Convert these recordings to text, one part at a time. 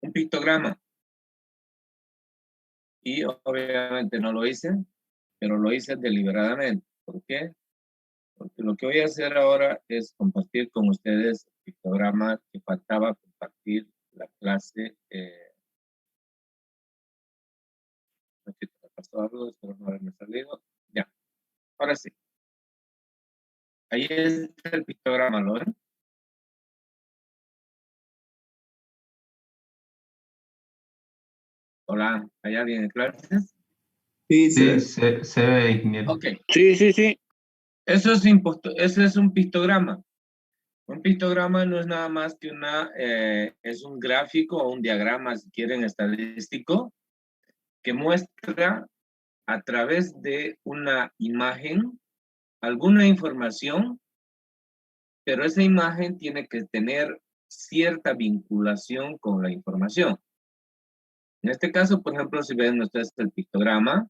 un pictograma. Y obviamente no lo hice, pero lo hice deliberadamente. ¿Por qué? Porque lo que voy a hacer ahora es compartir con ustedes el pictograma que faltaba compartir la clase. Un poquito me pasó algo, espero no haberme salido. Ya, ahora sí. Ahí está el pictograma, ¿lo ven? Hola, ¿hay alguien en clases? Sí, Sí, se ve, ingeniero. Ok, sí, sí, sí. eso es un pictograma. Un pictograma no es nada más que es un gráfico o un diagrama, si quieren, estadístico, que muestra a través de una imagen alguna información, pero esa imagen tiene que tener cierta vinculación con la información. En este caso, por ejemplo, si ven ustedes el pictograma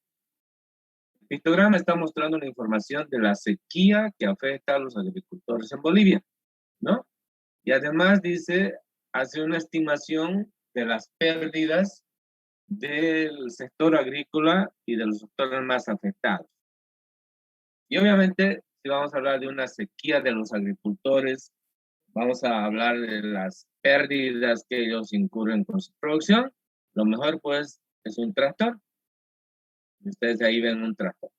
está mostrando la información de la sequía que afecta a los agricultores en Bolivia, ¿no? Y además hace una estimación de las pérdidas del sector agrícola y de los sectores más afectados. Y obviamente, si vamos a hablar de una sequía de los agricultores, vamos a hablar de las pérdidas que ellos incurren con su producción. Lo mejor, pues, es un tractor. Ustedes ahí ven un tractor.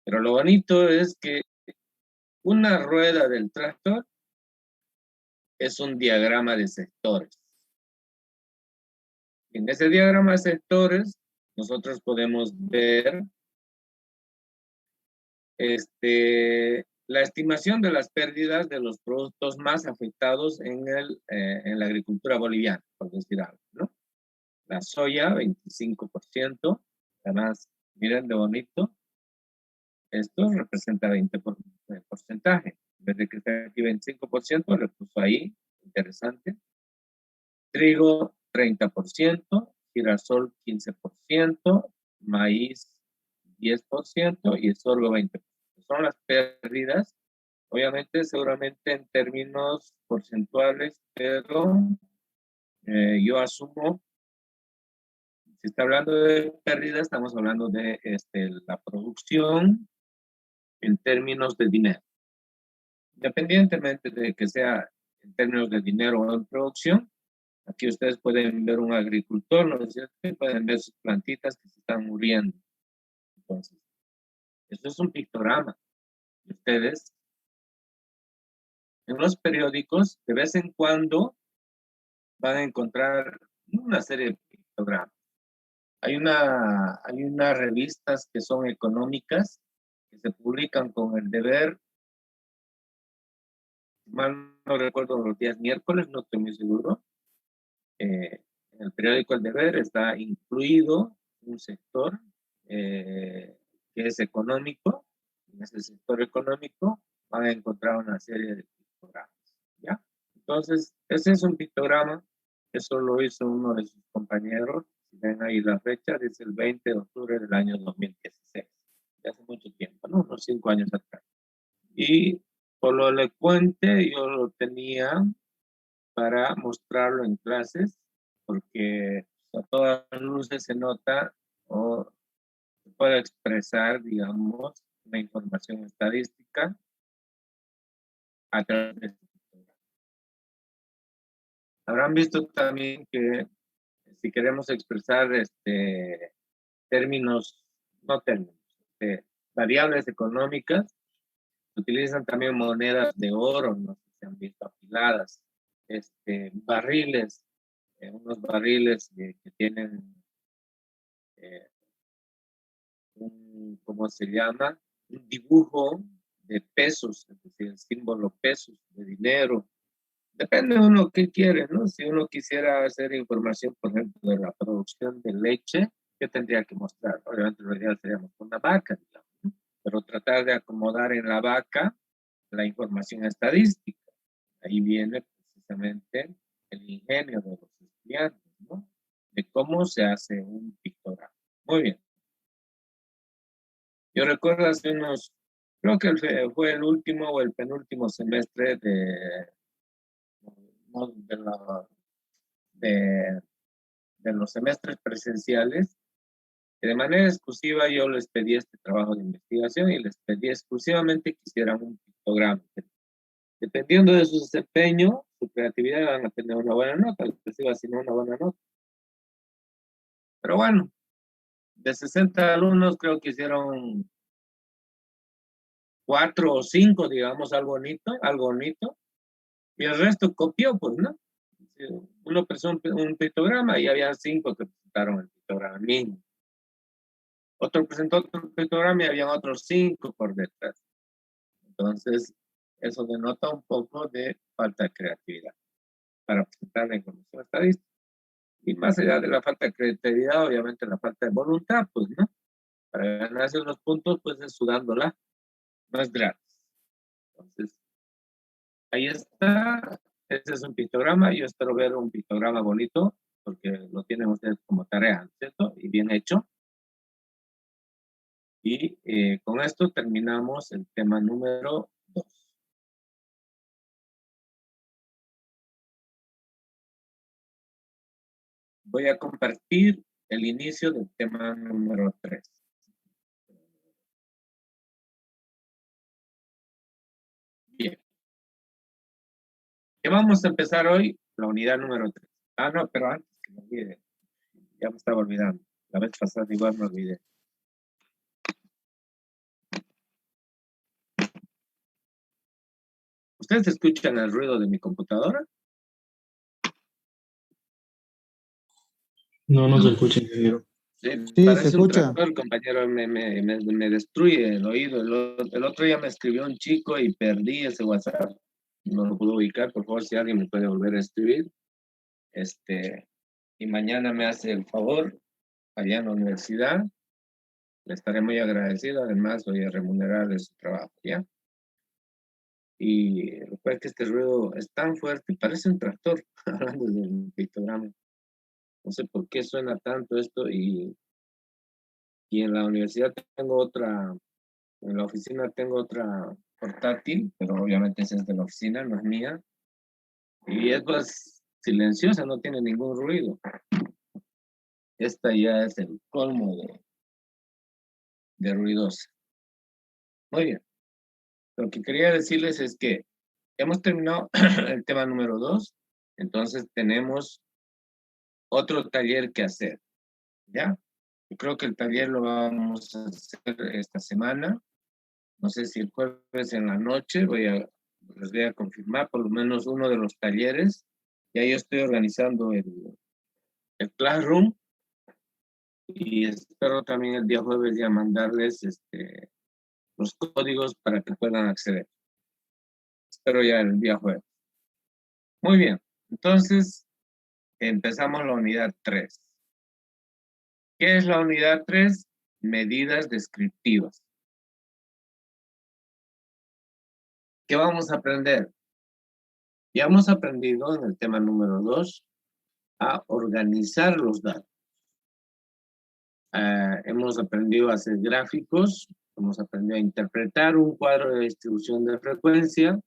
Pero lo bonito es que una rueda del tractor es un diagrama de sectores. En ese diagrama de sectores, nosotros podemos ver la estimación de las pérdidas de los productos más afectados en la agricultura boliviana, por decir algo, ¿no? La soya, 25%, además, miren de bonito, esto representa 20% porcentaje. En vez de que esté aquí 25%, le puso ahí, interesante. Trigo, 30%, girasol, 15%, maíz, 10% y el sorgo, 20%. Son las pérdidas, obviamente, seguramente en términos porcentuales, pero yo asumo, si está hablando de pérdidas, estamos hablando de la producción en términos de dinero. Independientemente de que sea en términos de dinero o en producción, aquí ustedes pueden ver un agricultor, ¿no es cierto? Pueden ver sus plantitas que se están muriendo. Entonces, esto es un pictograma. Y ustedes, en los periódicos, de vez en cuando, van a encontrar una serie de pictogramas. Hay unas revistas que son económicas, que se publican con el deber, mal no recuerdo los días miércoles, no estoy muy seguro. En el periódico El Deber está incluido un sector que es económico. En ese sector económico van a encontrar una serie de pictogramas, ¿ya? Entonces, ese es un pictograma, eso lo hizo uno de sus compañeros. Si ven ahí la fecha, dice el 20 de octubre del año 2016, de hace mucho tiempo, ¿no? Unos 5 años atrás. Y por lo elocuente, yo lo tenía para mostrarlo en clases, porque a todas luces se nota o se puede expresar, digamos, una información estadística a través de este programa. Habrán visto también que si queremos expresar términos, no términos, variables económicas, se utilizan también monedas de oro, no sé si han visto apiladas, barriles, unos barriles que tienen ¿cómo se llama? Un dibujo de pesos, es decir, el símbolo pesos de dinero. Depende de uno qué quiere, ¿no? Si uno quisiera hacer información, por ejemplo, de la producción de leche, ¿qué tendría que mostrar? Obviamente lo ideal sería mostrar una vaca, digamos, ¿no? Pero tratar de acomodar en la vaca la información estadística. Ahí viene precisamente el ingenio de los estudiantes, ¿no? De cómo se hace un pictograma. Muy bien. Yo recuerdo creo que fue el último o el penúltimo semestre de de los semestres presenciales, que de manera exclusiva yo les pedí este trabajo de investigación y les pedí exclusivamente que hicieran un pictograma. Dependiendo de su desempeño, su creatividad, van a tener una buena nota, les iba a decir una buena nota. Pero bueno, de 60 alumnos creo que hicieron 4 o 5, digamos, algo bonito, y el resto copió, pues, ¿no? Uno presentó un pictograma y había 5 que presentaron el pictograma mismo. Otro presentó otro pictograma y había otros 5 por detrás. Entonces, eso denota un poco de falta de creatividad para presentar la información estadística. Y más allá de la falta de creatividad, obviamente la falta de voluntad, pues, ¿no? Para ganarse los puntos, pues es sudándola, no es gratis. Entonces, ahí está. Este es un pictograma. Yo espero ver un pictograma bonito, porque lo tienen ustedes como tarea, ¿cierto? Y bien hecho. Y con esto terminamos el tema número 2. Voy a compartir el inicio del tema número 3. Bien. ¿Qué vamos a empezar hoy? La unidad número 3. Ah, no, pero antes que me olvide. Ya me estaba olvidando. La vez pasada igual me olvidé. ¿Ustedes escuchan el ruido de mi computadora? No, no se escucha, ingeniero. Sí, Sí, parece se un escucha. tractor, compañero, me destruye el oído. El otro día me escribió un chico y perdí ese WhatsApp. No lo puedo ubicar, por favor, si alguien me puede volver a escribir. Y mañana me hace el favor, allá en la universidad. Le estaré muy agradecido, además voy a remunerarle su trabajo, ¿ya? Y lo cual es que este ruido es tan fuerte, parece un tractor, hablando del pictograma. No sé por qué suena tanto esto y en la universidad tengo otra, en la oficina tengo otra portátil, pero obviamente esa es de la oficina, no es mía. Y es más silenciosa, no tiene ningún ruido. Esta ya es el colmo de ruidosa. Muy bien. Lo que quería decirles es que hemos terminado el tema número 2, entonces tenemos otro taller que hacer, ¿ya? Yo creo que el taller lo vamos a hacer esta semana. No sé si el jueves en la noche les voy a confirmar por lo menos uno de los talleres. Ya yo estoy organizando el Classroom y espero también el día jueves ya mandarles los códigos para que puedan acceder. Espero ya el día jueves. Muy bien, entonces empezamos la unidad 3. ¿Qué es la unidad 3? Medidas descriptivas. ¿Qué vamos a aprender? Ya hemos aprendido en el tema número 2 a organizar los datos. Hemos aprendido a hacer gráficos, hemos aprendido a interpretar un cuadro de distribución de frecuencia,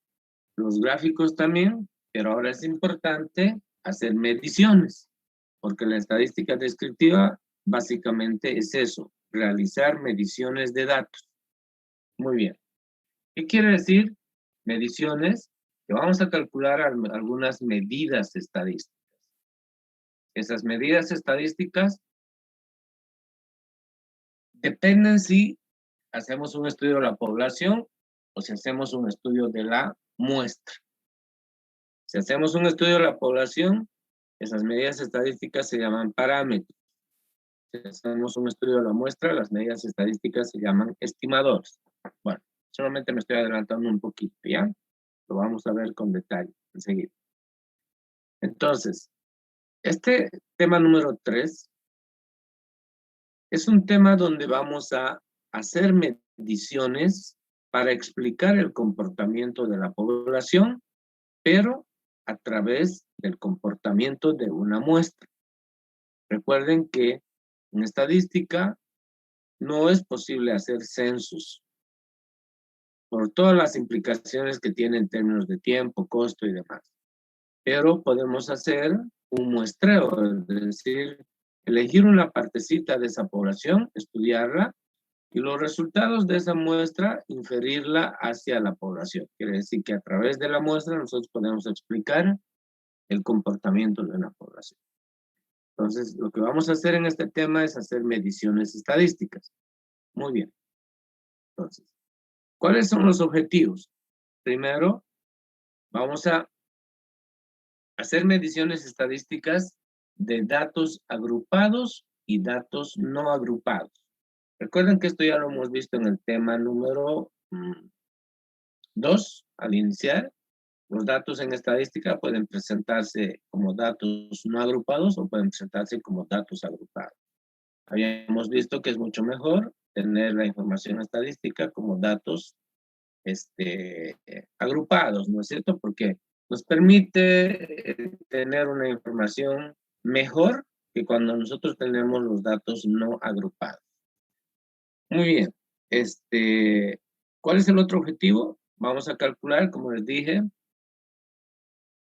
los gráficos también, pero ahora es importante hacer mediciones, porque la estadística descriptiva básicamente es eso, realizar mediciones de datos. Muy bien. ¿Qué quiere decir? Mediciones, que vamos a calcular algunas medidas estadísticas. Esas medidas estadísticas dependen si hacemos un estudio de la población o si hacemos un estudio de la muestra. Si hacemos un estudio de la población, esas medidas estadísticas se llaman parámetros. Si hacemos un estudio de la muestra, las medidas estadísticas se llaman estimadores. Bueno, solamente me estoy adelantando un poquito, ¿ya? Lo vamos a ver con detalle enseguida. Entonces, este tema número 3 es un tema donde vamos a hacer mediciones para explicar el comportamiento de la población, pero a través del comportamiento de una muestra. Recuerden que en estadística no es posible hacer censos por todas las implicaciones que tiene en términos de tiempo, costo y demás. Pero podemos hacer un muestreo, es decir, elegir una partecita de esa población, estudiarla, y los resultados de esa muestra inferirla hacia la población. Quiere decir que a través de la muestra nosotros podemos explicar el comportamiento de una población. Entonces, lo que vamos a hacer en este tema es hacer mediciones estadísticas. Muy bien. Entonces, ¿cuáles son los objetivos? Primero, vamos a hacer mediciones estadísticas de datos agrupados y datos no agrupados. Recuerden que esto ya lo hemos visto en el tema número 2, al iniciar. Los datos en estadística pueden presentarse como datos no agrupados o pueden presentarse como datos agrupados. Habíamos visto que es mucho mejor tener la información estadística como datos agrupados, ¿no es cierto? Porque nos permite tener una información mejor que cuando nosotros tenemos los datos no agrupados. Muy bien. ¿Cuál es el otro objetivo? Vamos a calcular, como les dije,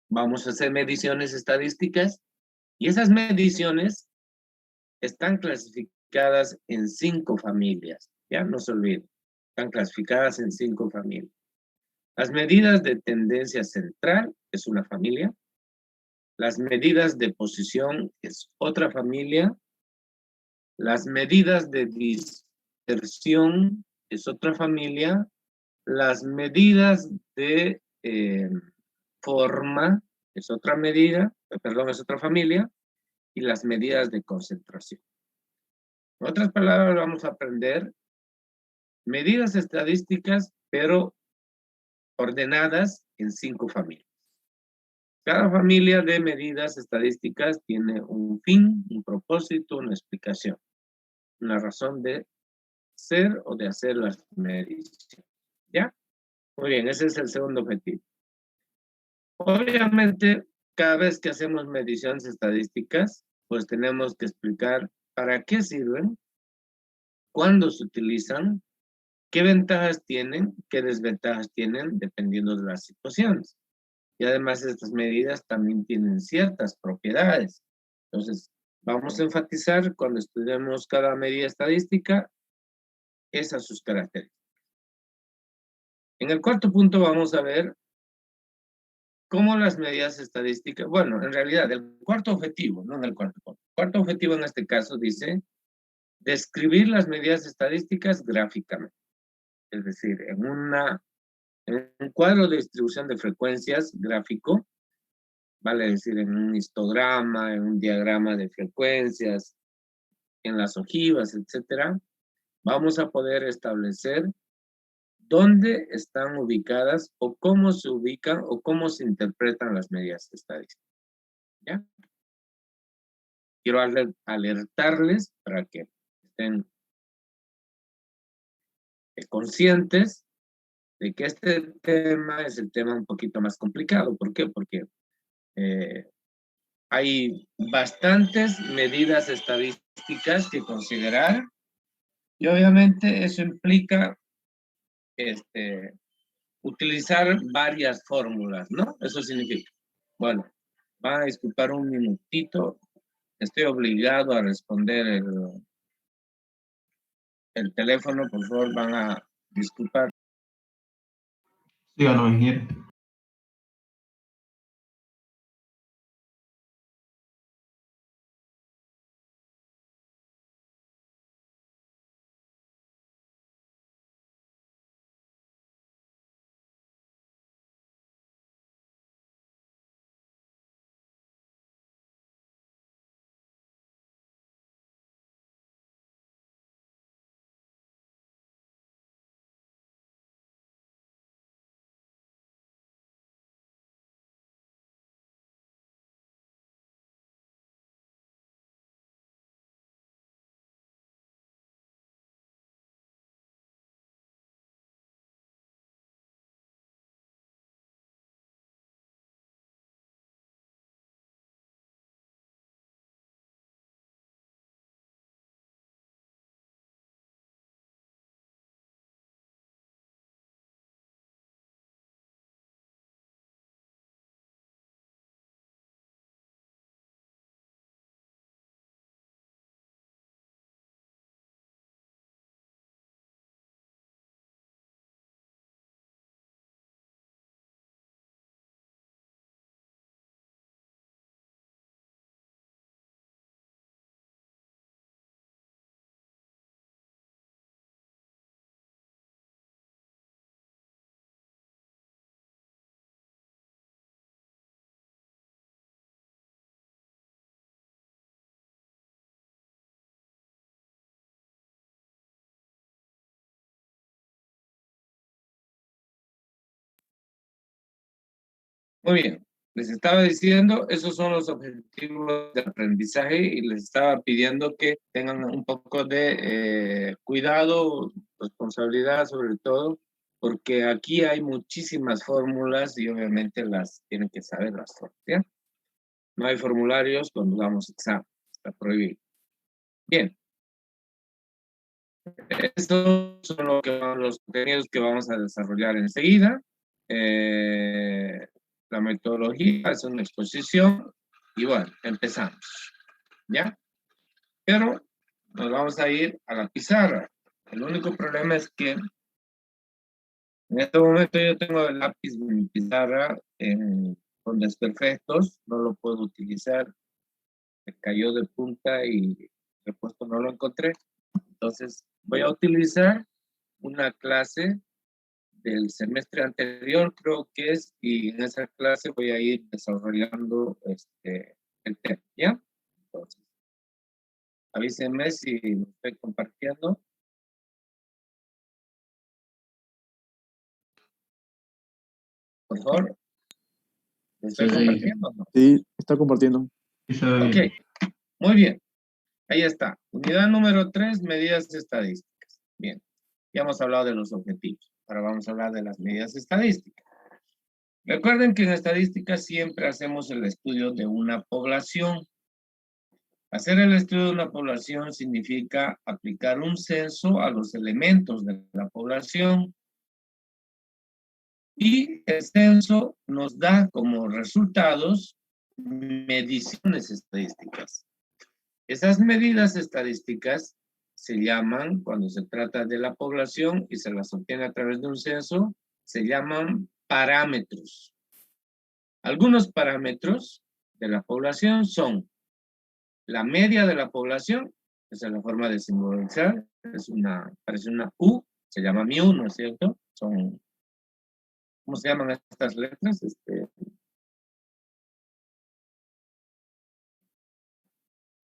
vamos a hacer mediciones estadísticas y esas mediciones están clasificadas en 5 familias. Ya no se olviden, están clasificadas en 5 familias. Las medidas de tendencia central es una familia. Las medidas de posición es otra familia. Las medidas de dispersión es otra familia. Las medidas de forma es otra medida, perdón, es otra familia. Y las medidas de concentración. En otras palabras, vamos a aprender medidas estadísticas, pero ordenadas en 5 familias. Cada familia de medidas estadísticas tiene un fin, un propósito, una explicación, una razón de ser o de hacer las mediciones. ¿Ya? Muy bien, ese es el segundo objetivo. Obviamente, cada vez que hacemos mediciones estadísticas, pues tenemos que explicar para qué sirven, cuándo se utilizan, qué ventajas tienen, qué desventajas tienen, dependiendo de las situaciones. Y además estas medidas también tienen ciertas propiedades. Entonces, vamos a enfatizar cuando estudiemos cada medida estadística, esas sus características. En el cuarto punto vamos a ver cómo las medidas estadísticas, bueno, en realidad el cuarto objetivo, no en el cuarto punto. El cuarto objetivo en este caso dice describir las medidas estadísticas gráficamente. Es decir, en un cuadro de distribución de frecuencias gráfico, vale decir, en un histograma, en un diagrama de frecuencias, en las ojivas, etcétera, vamos a poder establecer dónde están ubicadas o cómo se ubican o cómo se interpretan las medidas estadísticas. ¿Ya? Quiero alertarles para que estén conscientes de que este tema es el tema un poquito más complicado. ¿Por qué? Porque hay bastantes medidas estadísticas que considerar y obviamente eso implica utilizar varias fórmulas, ¿no? Eso significa. Bueno, van a disculpar un minutito. Estoy obligado a responder el teléfono, por favor, van a disculpar. Síganos, ingeniero. Muy bien. Les estaba diciendo, esos son los objetivos de aprendizaje y les estaba pidiendo que tengan un poco de cuidado, responsabilidad sobre todo, porque aquí hay muchísimas fórmulas y obviamente las tienen que saber las fórmulas, ¿ya? No hay formularios cuando damos examen, está prohibido. Bien, estos son los contenidos que vamos a desarrollar enseguida. La metodología es una exposición y bueno, empezamos, ¿ya? Pero nos vamos a ir a la pizarra. El único problema es que en este momento yo tengo el lápiz de mi pizarra con desperfectos, no lo puedo utilizar, me cayó de punta y repuesto no lo encontré. Entonces voy a utilizar una clase del semestre anterior, creo que es, y en esa clase voy a ir desarrollando el tema, ¿ya? Entonces, avísenme si lo estoy compartiendo. Por favor, ¿lo estoy compartiendo o no? Sí, está compartiendo. Sí, se ve Ok, bien. muy bien. Ahí está. Unidad número 3, medidas estadísticas. Bien, ya hemos hablado de los objetivos. Ahora vamos a hablar de las medidas estadísticas. Recuerden que en estadística siempre hacemos el estudio de una población. Hacer el estudio de una población significa aplicar un censo a los elementos de la población y el censo nos da como resultados mediciones estadísticas. Esas medidas estadísticas se llaman, cuando se trata de la población y se las obtiene a través de un censo, se llaman parámetros. Algunos parámetros de la población son la media de la población, esa es la forma de simbolizar, parece una U, se llama mu, ¿no es cierto? Son, ¿cómo se llaman estas letras?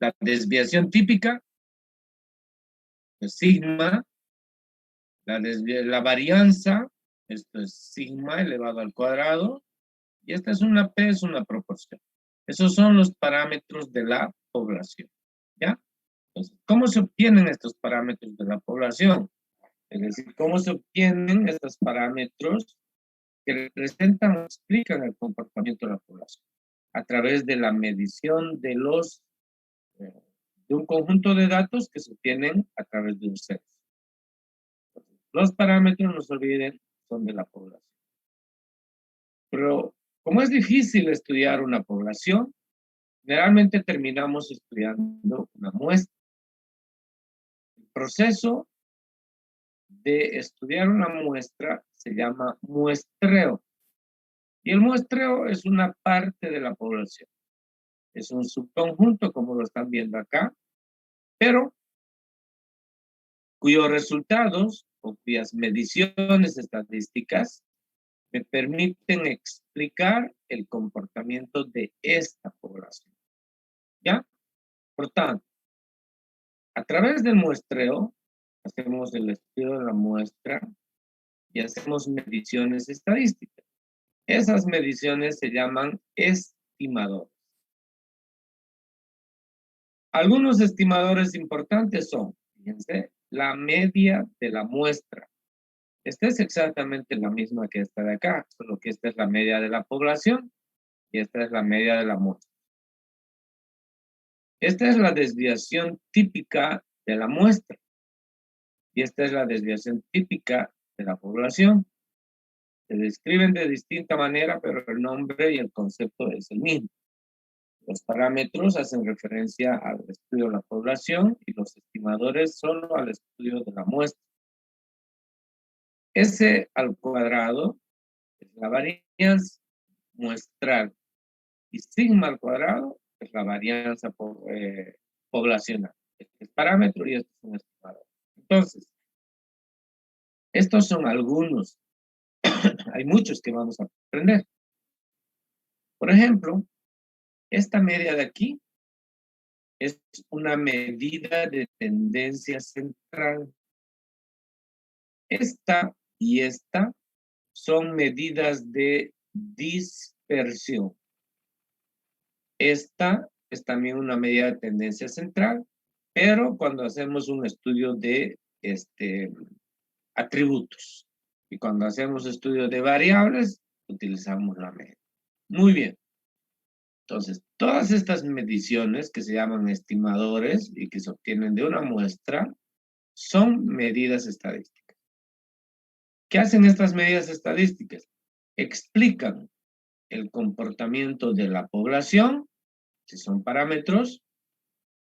La desviación típica, es sigma, la varianza, esto es sigma elevado al cuadrado, y esta es una P, es una proporción. Esos son los parámetros de la población, ¿ya? Entonces, ¿cómo se obtienen estos parámetros de la población? Es decir, ¿cómo se obtienen estos parámetros que representan o explican el comportamiento de la población? A través de la medición de de un conjunto de datos que se obtienen a través de un censo. Los parámetros, no se olviden, son de la población. Pero como es difícil estudiar una población, generalmente terminamos estudiando una muestra. El proceso de estudiar una muestra se llama muestreo. Y el muestreo es una parte de la población. Es un subconjunto, como lo están viendo acá, pero cuyos resultados o cuyas mediciones estadísticas me permiten explicar el comportamiento de esta población. ¿Ya? Por tanto, a través del muestreo, hacemos el estudio de la muestra y hacemos mediciones estadísticas. Esas mediciones se llaman estimadores. Algunos estimadores importantes son, fíjense, la media de la muestra. Esta es exactamente la misma que esta de acá, solo que esta es la media de la población y esta es la media de la muestra. Esta es la desviación típica de la muestra y esta es la desviación típica de la población. Se describen de distinta manera, pero el nombre y el concepto es el mismo. Los parámetros hacen referencia al estudio de la población y los estimadores solo al estudio de la muestra. S al cuadrado es la varianza muestral y sigma al cuadrado es la varianza poblacional. Este es parámetro y este es un estimador. Entonces, estos son algunos. Hay muchos que vamos a aprender. Por ejemplo, esta media de aquí es una medida de tendencia central. Esta y esta son medidas de dispersión. dispersión. Esta es también una medida de tendencia central, pero cuando hacemos un estudio de atributos. Y cuando hacemos estudio de variables, utilizamos la media. Muy bien. Entonces, todas estas mediciones que se llaman estimadores y que se obtienen de una muestra son medidas estadísticas. ¿Qué hacen estas medidas estadísticas? Explican el comportamiento de la población, si son parámetros,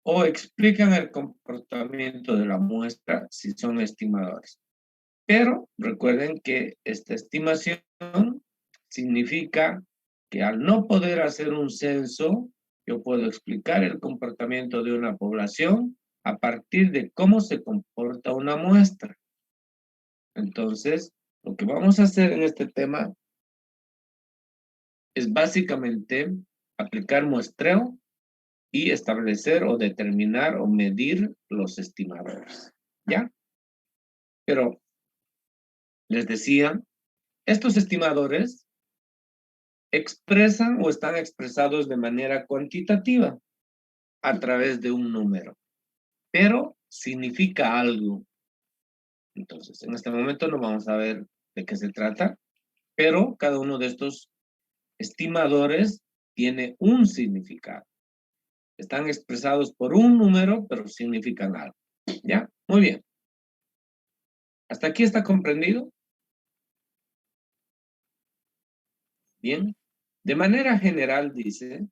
o explican el comportamiento de la muestra, si son estimadores. Pero recuerden que esta estimación significa que al no poder hacer un censo, yo puedo explicar el comportamiento de una población a partir de cómo se comporta una muestra. Entonces, lo que vamos a hacer en este tema es básicamente aplicar muestreo y establecer o determinar o medir los estimadores. ¿Ya? Pero les decía, estos estimadores expresan o están expresados de manera cuantitativa a través de un número, pero significa algo. Entonces, en este momento no vamos a ver de qué se trata, pero cada uno de estos estimadores tiene un significado. Están expresados por un número, pero significan algo. ¿Ya? Muy bien. ¿Hasta aquí está comprendido? Bien. De manera general, dice,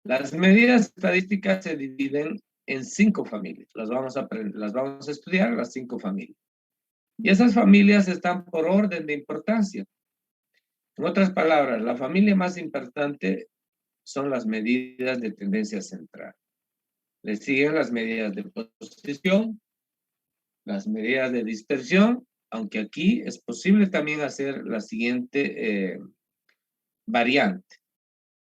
las medidas estadísticas se dividen en 5 familias. Las vamos a estudiar, las 5 familias. Y esas familias están por orden de importancia. En otras palabras, la familia más importante son las medidas de tendencia central. Le siguen las medidas de posición, las medidas de dispersión, aunque aquí es posible también hacer la siguiente variante.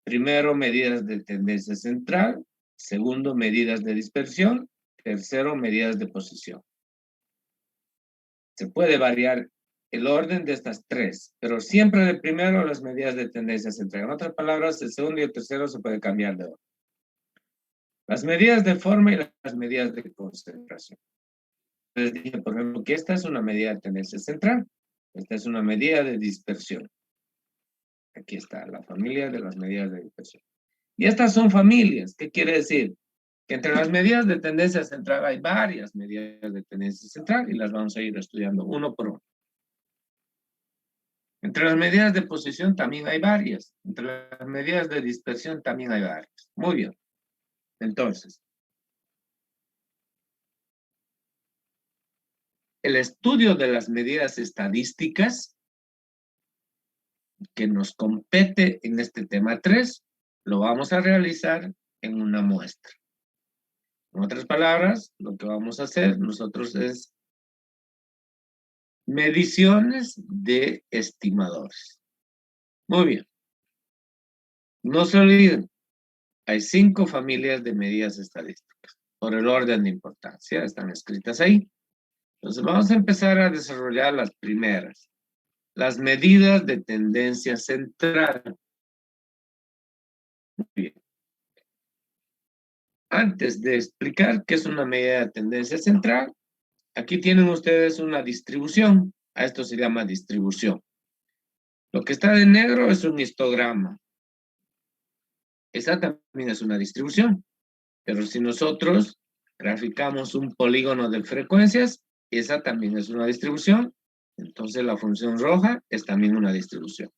Primero, medidas de tendencia central. Segundo, medidas de dispersión. Tercero, medidas de posición. Se puede variar el orden de estas 3, pero siempre de primero las medidas de tendencia central. En otras palabras, el segundo y el tercero se puede cambiar de orden. Las medidas de forma y las medidas de concentración. Les dije, por ejemplo, que esta es una medida de tendencia central. Esta es una medida de dispersión. Aquí está la familia de las medidas de dispersión. Y estas son familias. ¿Qué quiere decir? Que entre las medidas de tendencia central hay varias medidas de tendencia central y las vamos a ir estudiando uno por uno. Entre las medidas de posición también hay varias. Entre las medidas de dispersión también hay varias. Muy bien. Entonces, el estudio de las medidas estadísticas que nos compete en este tema 3, lo vamos a realizar en una muestra. En otras palabras, lo que vamos a hacer nosotros es mediciones de estimadores. Muy bien. No se olviden, hay 5 familias de medidas estadísticas. Por el orden de importancia, están escritas ahí. Entonces vamos a empezar a desarrollar las primeras. Las medidas de tendencia central. Muy bien. Antes de explicar qué es una medida de tendencia central, aquí tienen ustedes una distribución. A esto se llama distribución. Lo que está de negro es un histograma. Esa también es una distribución. Pero si nosotros graficamos un polígono de frecuencias, esa también es una distribución. Entonces la función roja es también una distribución.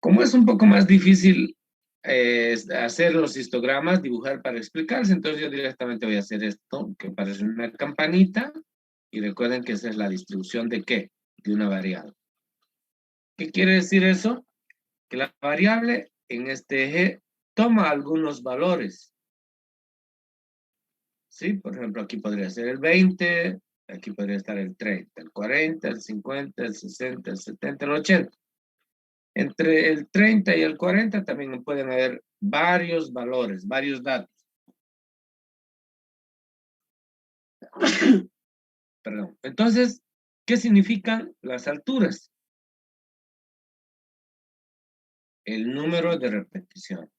Como es un poco más difícil hacer los histogramas, dibujar para explicarse, entonces yo directamente voy a hacer esto, que parece una campanita, y recuerden que esa es la distribución ¿de qué? De una variable. ¿Qué quiere decir eso? Que la variable en este eje toma algunos valores. ¿Sí? Por ejemplo, aquí podría ser el 20, aquí podría estar el 30, el 40, el 50, el 60, el 70, el 80. Entre el 30 y el 40 también pueden haber varios valores, varios datos. Perdón. Entonces, ¿qué significan las alturas? el número de repeticiones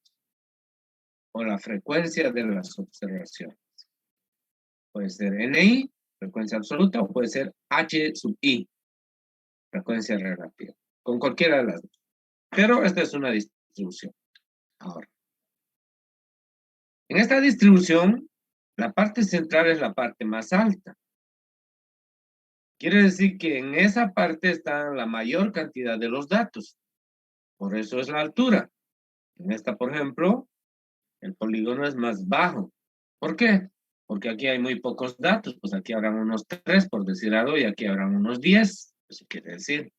o la frecuencia de las observaciones. Puede ser NI, frecuencia absoluta, o puede ser H sub I, frecuencia relativa, con cualquiera de las dos. Pero esta es una distribución. Ahora, en esta distribución, la parte central es la parte más alta. Quiere decir que en esa parte está la mayor cantidad de los datos. Por eso es la altura. En esta, por ejemplo, el polígono es más bajo. ¿Por qué? Porque aquí hay muy pocos datos. Pues aquí habrán unos 3, por decir algo, y aquí habrán unos 10. Eso quiere decir.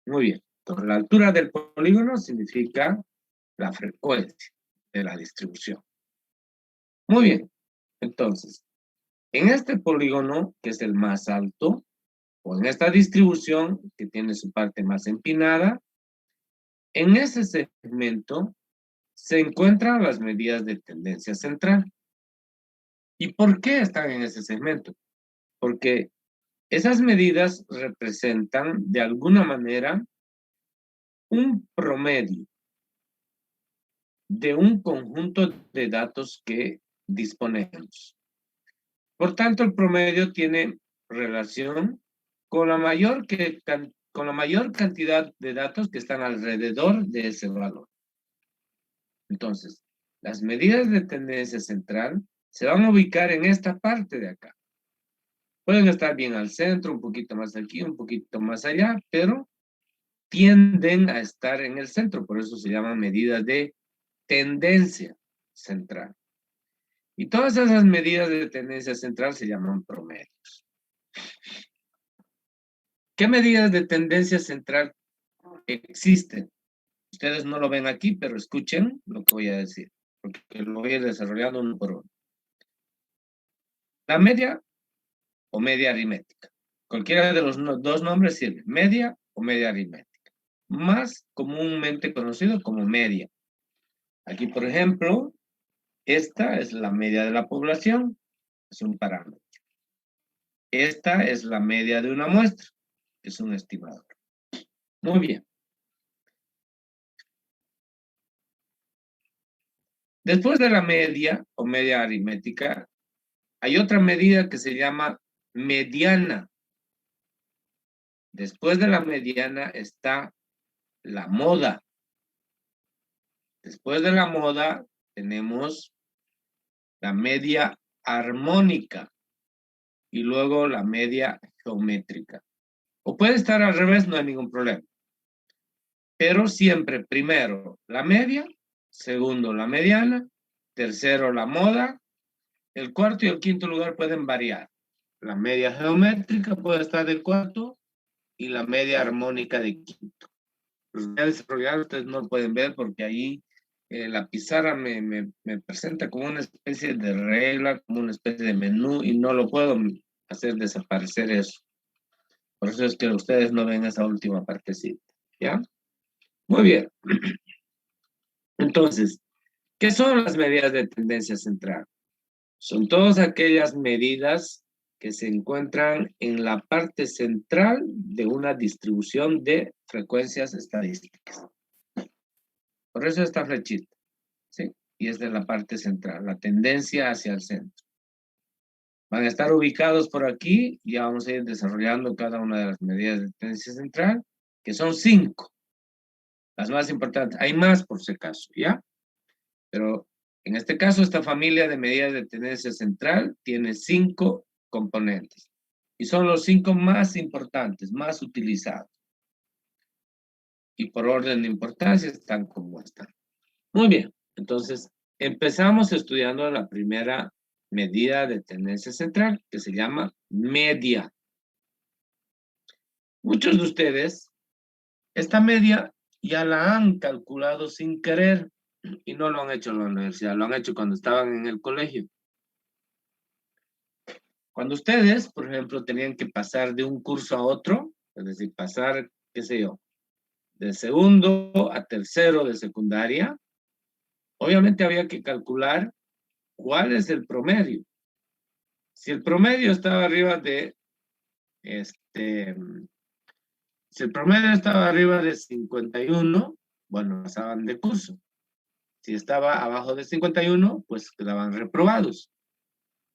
Muy bien. Entonces, la altura del polígono significa la frecuencia de la distribución. Muy bien. Entonces, en este polígono, que es el más alto, o en esta distribución, que tiene su parte más empinada, en ese segmento se encuentran las medidas de tendencia central. ¿Y por qué están en ese segmento? Porque esas medidas representan, de alguna manera, un promedio de un conjunto de datos que disponemos. Por tanto, el promedio tiene relación con la mayor cantidad de datos que están alrededor de ese valor. Entonces, las medidas de tendencia central se van a ubicar en esta parte de acá. Pueden estar bien al centro, un poquito más aquí, un poquito más allá, pero tienden a estar en el centro. Por eso se llaman medidas de tendencia central. Y todas esas medidas de tendencia central se llaman promedios. ¿Qué medidas de tendencia central existen? Ustedes no lo ven aquí, pero escuchen lo que voy a decir, porque lo voy a ir desarrollando uno por uno. La media o media aritmética. Cualquiera de los dos nombres sirve, media o media aritmética. Más comúnmente conocido como media. Aquí, por ejemplo, esta es la media de la población, es un parámetro. Esta es la media de una muestra, es un estimador. Muy bien. Después de la media o media aritmética, hay otra medida que se llama mediana. Después de la mediana está la moda. Después de la moda tenemos la media armónica y luego la media geométrica. O puede estar al revés, no hay ningún problema. Pero siempre primero la media, segundo la mediana, tercero la moda, el cuarto y el quinto lugar pueden variar. La media geométrica puede estar del cuarto y la media armónica de quinto. Los voy a desarrollar, ustedes no lo pueden ver porque ahí la pizarra me presenta como una especie de regla, como una especie de menú y no lo puedo hacer desaparecer eso. Por eso es que ustedes no ven esa última partecita, ¿ya? Muy bien. Entonces, ¿qué son las medidas de tendencia central? Son todas aquellas medidas que se encuentran en la parte central de una distribución de frecuencias estadísticas. Por eso esta flechita, ¿sí? Y es de la parte central, la tendencia hacia el centro. Van a estar ubicados por aquí y ya vamos a ir desarrollando cada una de las medidas de tendencia central, que son 5. Las más importantes. Hay más por si acaso, ¿ya? Pero en este caso, esta familia de medidas de tendencia central tiene 5 componentes. Y son los 5 más importantes, más utilizados. Y por orden de importancia están como están. Muy bien. Entonces, empezamos estudiando la primera medida de tendencia central, que se llama media. Muchos de ustedes, esta media ya la han calculado sin querer y no lo han hecho en la universidad, lo han hecho cuando estaban en el colegio. Cuando ustedes, por ejemplo, tenían que pasar de un curso a otro, es decir, pasar, qué sé yo, de segundo a tercero de secundaria, obviamente había que calcular cuál es el promedio. Si el promedio estaba arriba de Si el promedio estaba arriba de 51, bueno, pasaban de curso. Si estaba abajo de 51, pues quedaban reprobados.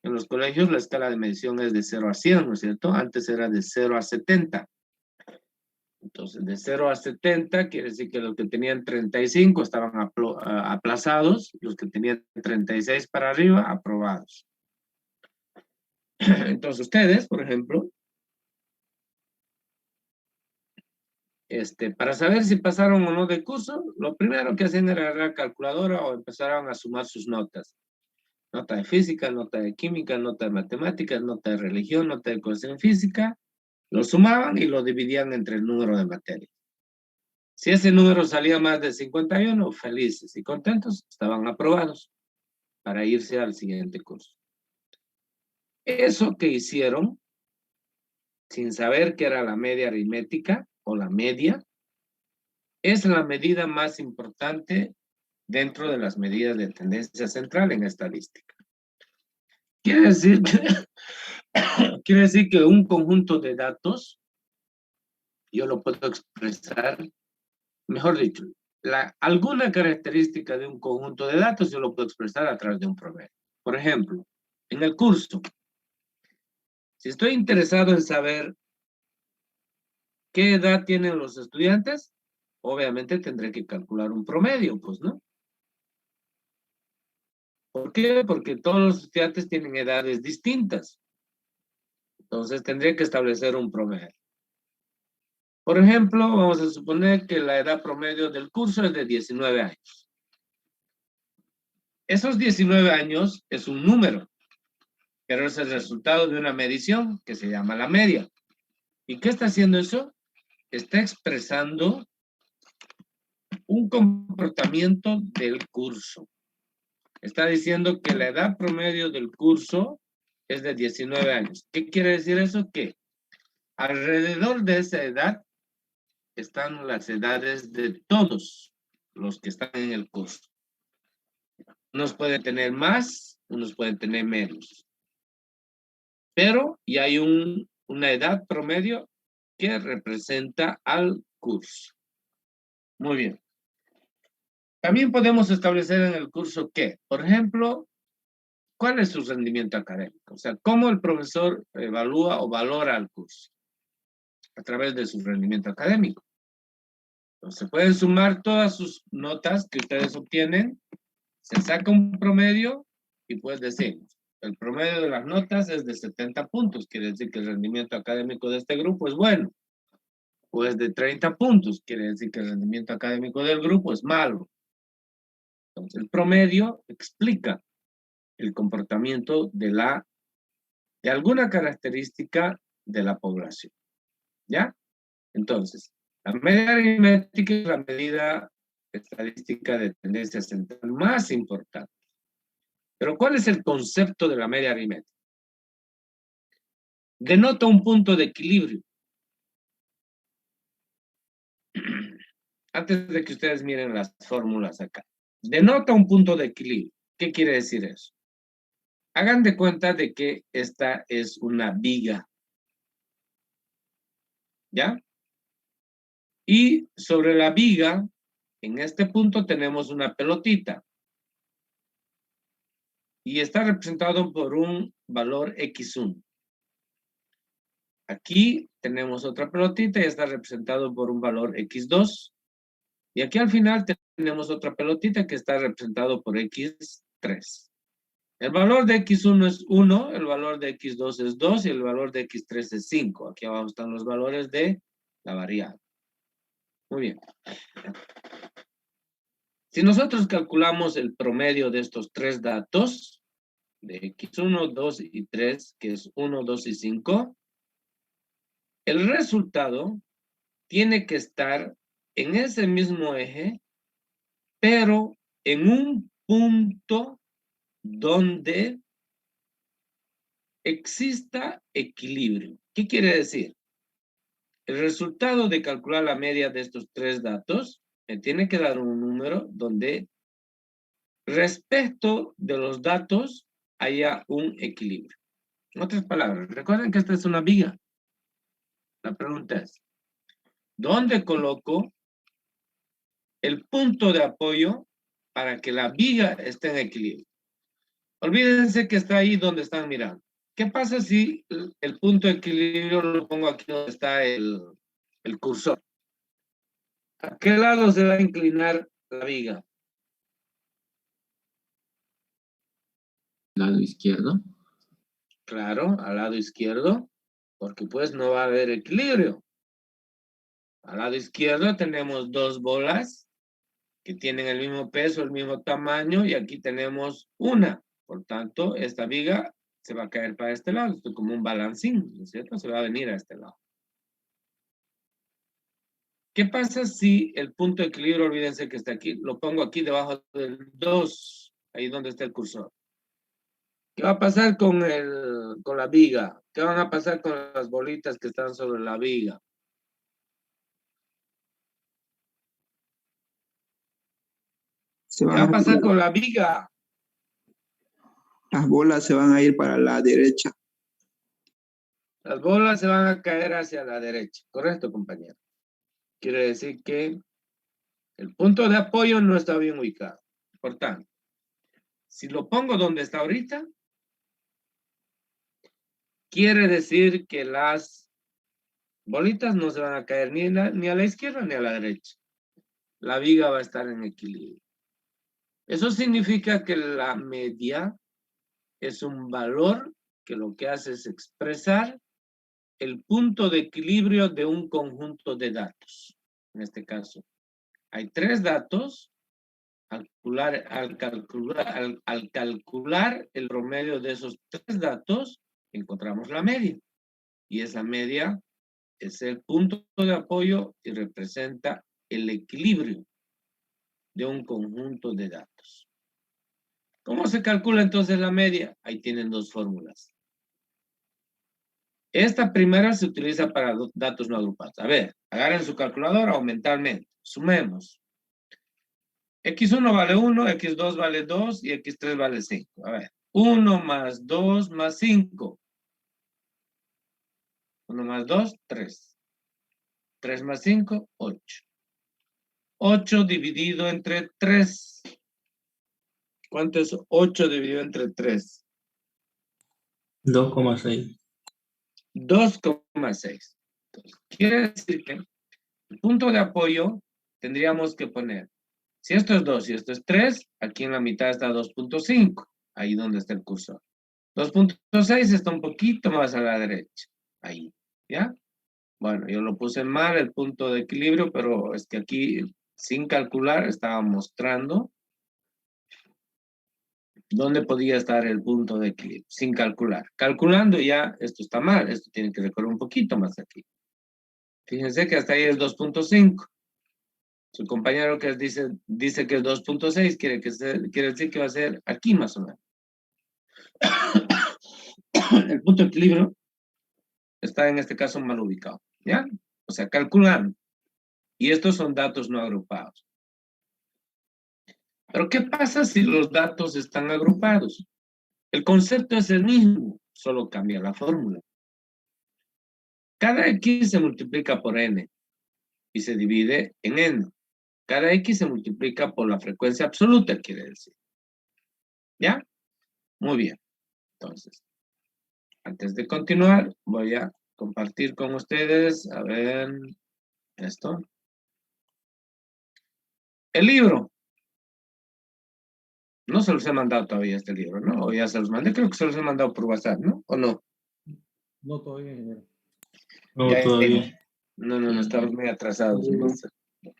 En los colegios la escala de medición es de 0 a 100, ¿no es cierto? Antes era de 0 a 70. Entonces, de 0 a 70 quiere decir que los que tenían 35 estaban aplazados, los que tenían 36 para arriba, aprobados. Entonces, ustedes, por ejemplo, para saber si pasaron o no de curso, lo primero que hacían era agarrar calculadora o empezaron a sumar sus notas. Nota de física, nota de química, nota de matemáticas, nota de religión, nota de educación física. Lo sumaban y lo dividían entre el número de materias. Si ese número salía más de 51, felices y contentos, estaban aprobados para irse al siguiente curso. Eso que hicieron, sin saber que era la media aritmética o la media, es la medida más importante dentro de las medidas de tendencia central en estadística. Quiere decir que un conjunto de datos, yo lo puedo expresar, mejor dicho, alguna característica de un conjunto de datos yo lo puedo expresar a través de un promedio. Por ejemplo, en el curso, si estoy interesado en saber qué edad tienen los estudiantes, obviamente tendré que calcular un promedio, pues, ¿no? ¿Por qué? Porque todos los estudiantes tienen edades distintas. Entonces tendría que establecer un promedio. Por ejemplo, vamos a suponer que la edad promedio del curso es de 19 años. Esos 19 años es un número, pero es el resultado de una medición que se llama la media. ¿Y qué está haciendo eso? Está expresando un comportamiento del curso. Está diciendo que la edad promedio del curso es de 19 años. ¿Qué quiere decir eso? Que alrededor de esa edad están las edades de todos los que están en el curso. Unos pueden tener más, unos pueden tener menos. Pero ya hay una edad promedio que representa al curso. Muy bien. También podemos establecer en el curso que, por ejemplo, ¿cuál es su rendimiento académico? O sea, ¿cómo el profesor evalúa o valora al curso? A través de su rendimiento académico. Entonces, pueden sumar todas sus notas que ustedes obtienen, se saca un promedio y pues decimos, el promedio de las notas es de 70 puntos, quiere decir que el rendimiento académico de este grupo es bueno. O es de 30 puntos, quiere decir que el rendimiento académico del grupo es malo. Entonces, el promedio explica el comportamiento de alguna característica de la población. ¿Ya? Entonces, la media aritmética es la medida estadística de tendencia central más importante. Pero ¿cuál es el concepto de la media aritmética? Denota un punto de equilibrio. Antes de que ustedes miren las fórmulas acá. Denota un punto de equilibrio. ¿Qué quiere decir eso? Hagan de cuenta de que esta es una viga. ¿Ya? Y sobre la viga, en este punto tenemos una pelotita. Y está representado por un valor X1. Aquí tenemos otra pelotita y está representado por un valor X2. Y aquí al final tenemos otra pelotita que está representado por X3. El valor de X1 es 1, el valor de X2 es 2 y el valor de X3 es 5. Aquí abajo están los valores de la variable. Muy bien. Si nosotros calculamos el promedio de estos tres datos, de X1, 2 y 3, que es 1, 2 y 5, el resultado tiene que estar en ese mismo eje, pero en un punto donde exista equilibrio. ¿Qué quiere decir? El resultado de calcular la media de estos tres datos me tiene que dar un número donde respecto de los datos haya un equilibrio. En otras palabras, recuerden que esta es una viga. La pregunta es, ¿Dónde coloco el punto de apoyo para que la viga esté en equilibrio? Olvídense que está ahí donde están mirando. ¿Qué pasa si el punto de equilibrio lo pongo aquí donde está el cursor? ¿A qué lado se va a inclinar la viga? Lado izquierdo. Claro, al lado izquierdo, porque pues no va a haber equilibrio. Al lado izquierdo tenemos dos bolas que tienen el mismo peso, el mismo tamaño, y aquí tenemos una. Por tanto, esta viga se va a caer para este lado. Esto es como un balancín, ¿no es cierto? Se va a venir a este lado. ¿Qué pasa si el punto de equilibrio, olvídense que está aquí, lo pongo aquí debajo del 2, ahí donde está el cursor? ¿Qué va a pasar con la viga? ¿Qué van a pasar con las bolitas que están sobre la viga? ¿Qué va a pasar con la viga? Las bolas se van a ir para la derecha. Las bolas se van a caer hacia la derecha. ¿Correcto, compañero? Quiere decir que el punto de apoyo no está bien ubicado. Por tanto, si lo pongo donde está ahorita, quiere decir que las bolitas no se van a caer ni a la izquierda ni a la derecha. La viga va a estar en equilibrio. Eso significa que la media es un valor que lo que hace es expresar el punto de equilibrio de un conjunto de datos. En este caso, hay 3 datos. Al calcular el promedio de esos 3 datos, encontramos la media. Y esa media es el punto de apoyo y representa el equilibrio de un conjunto de datos. ¿Cómo se calcula entonces la media? Ahí tienen 2 fórmulas. Esta primera se utiliza para datos no agrupados. A ver, agarren su calculadora o mentalmente. Sumemos. X1 vale 1, X2 vale 2 y X3 vale 5. A ver, 1 más 2 más 5. 1 más 2, 3. 3 más 5, 8. 8 dividido entre 3. ¿Cuánto es 8 dividido entre 3? 2,6. 2,6. Quiere decir que el punto de apoyo tendríamos que poner, si esto es 2 y esto es 3, aquí en la mitad está 2.5, ahí donde está el cursor. 2.6 está un poquito más a la derecha, ahí, ¿ya? Bueno, yo lo puse mal el punto de equilibrio, pero es que aquí, sin calcular, estaba mostrando dónde podía estar el punto de equilibrio, sin calcular. Calculando ya, esto está mal, esto tiene que recorrer un poquito más aquí. Fíjense que hasta ahí es 2.5. Su compañero que dice que es 2.6, quiere decir que va a ser aquí más o menos. El punto de equilibrio está en este caso mal ubicado, ¿ya? O sea, calculando. Y estos son datos no agrupados. Pero ¿qué pasa si los datos están agrupados? El concepto es el mismo, solo cambia la fórmula. Cada X se multiplica por N y se divide en N. Cada X se multiplica por la frecuencia absoluta, quiere decir. ¿Ya? Muy bien. Entonces, antes de continuar, voy a compartir con ustedes, a ver, esto. El libro. No se los he mandado todavía este libro, ¿no? O ya se los mandé, creo que se los he mandado por WhatsApp, ¿no? ¿O no? No todavía, ingeniero. No Ya, todavía. No, estamos muy atrasados.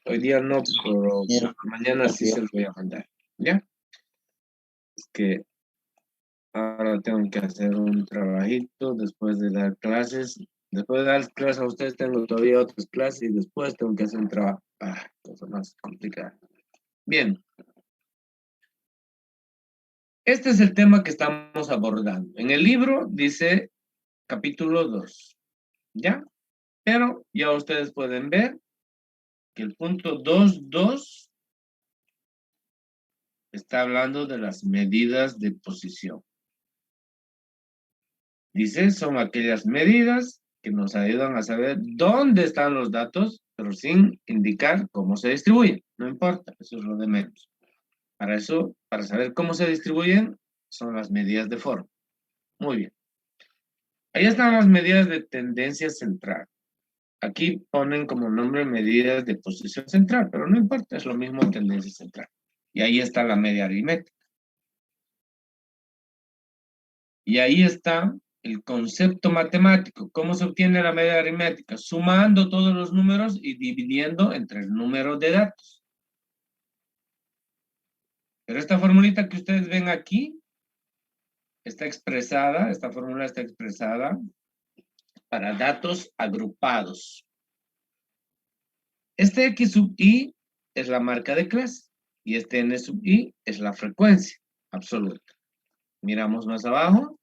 Hoy día no, pero mañana sí se los voy a mandar, ¿ya? Es que ahora tengo que hacer un trabajito después de dar clases. Después de dar clases a ustedes tengo todavía otras clases y después tengo que hacer un trabajo. Cosa más complicada. Bien. Este es el tema que estamos abordando. En el libro dice capítulo 2, ¿ya? Pero ya ustedes pueden ver que el punto 2.2 está hablando de las medidas de posición. Dice, son aquellas medidas que nos ayudan a saber dónde están los datos, pero sin indicar cómo se distribuyen. No importa, eso es lo de menos. Para eso, para saber cómo se distribuyen, son las medidas de forma. Muy bien. Ahí están las medidas de tendencia central. Aquí ponen como nombre medidas de posición central, pero no importa, es lo mismo tendencia central. Y ahí está la media aritmética. Y ahí está el concepto matemático. ¿Cómo se obtiene la media aritmética? Sumando todos los números y dividiendo entre el número de datos. Pero esta formulita que ustedes ven aquí está expresada, esta fórmula está expresada para datos agrupados. Este X sub I es la marca de clase y este N sub I es la frecuencia absoluta. Miramos más abajo.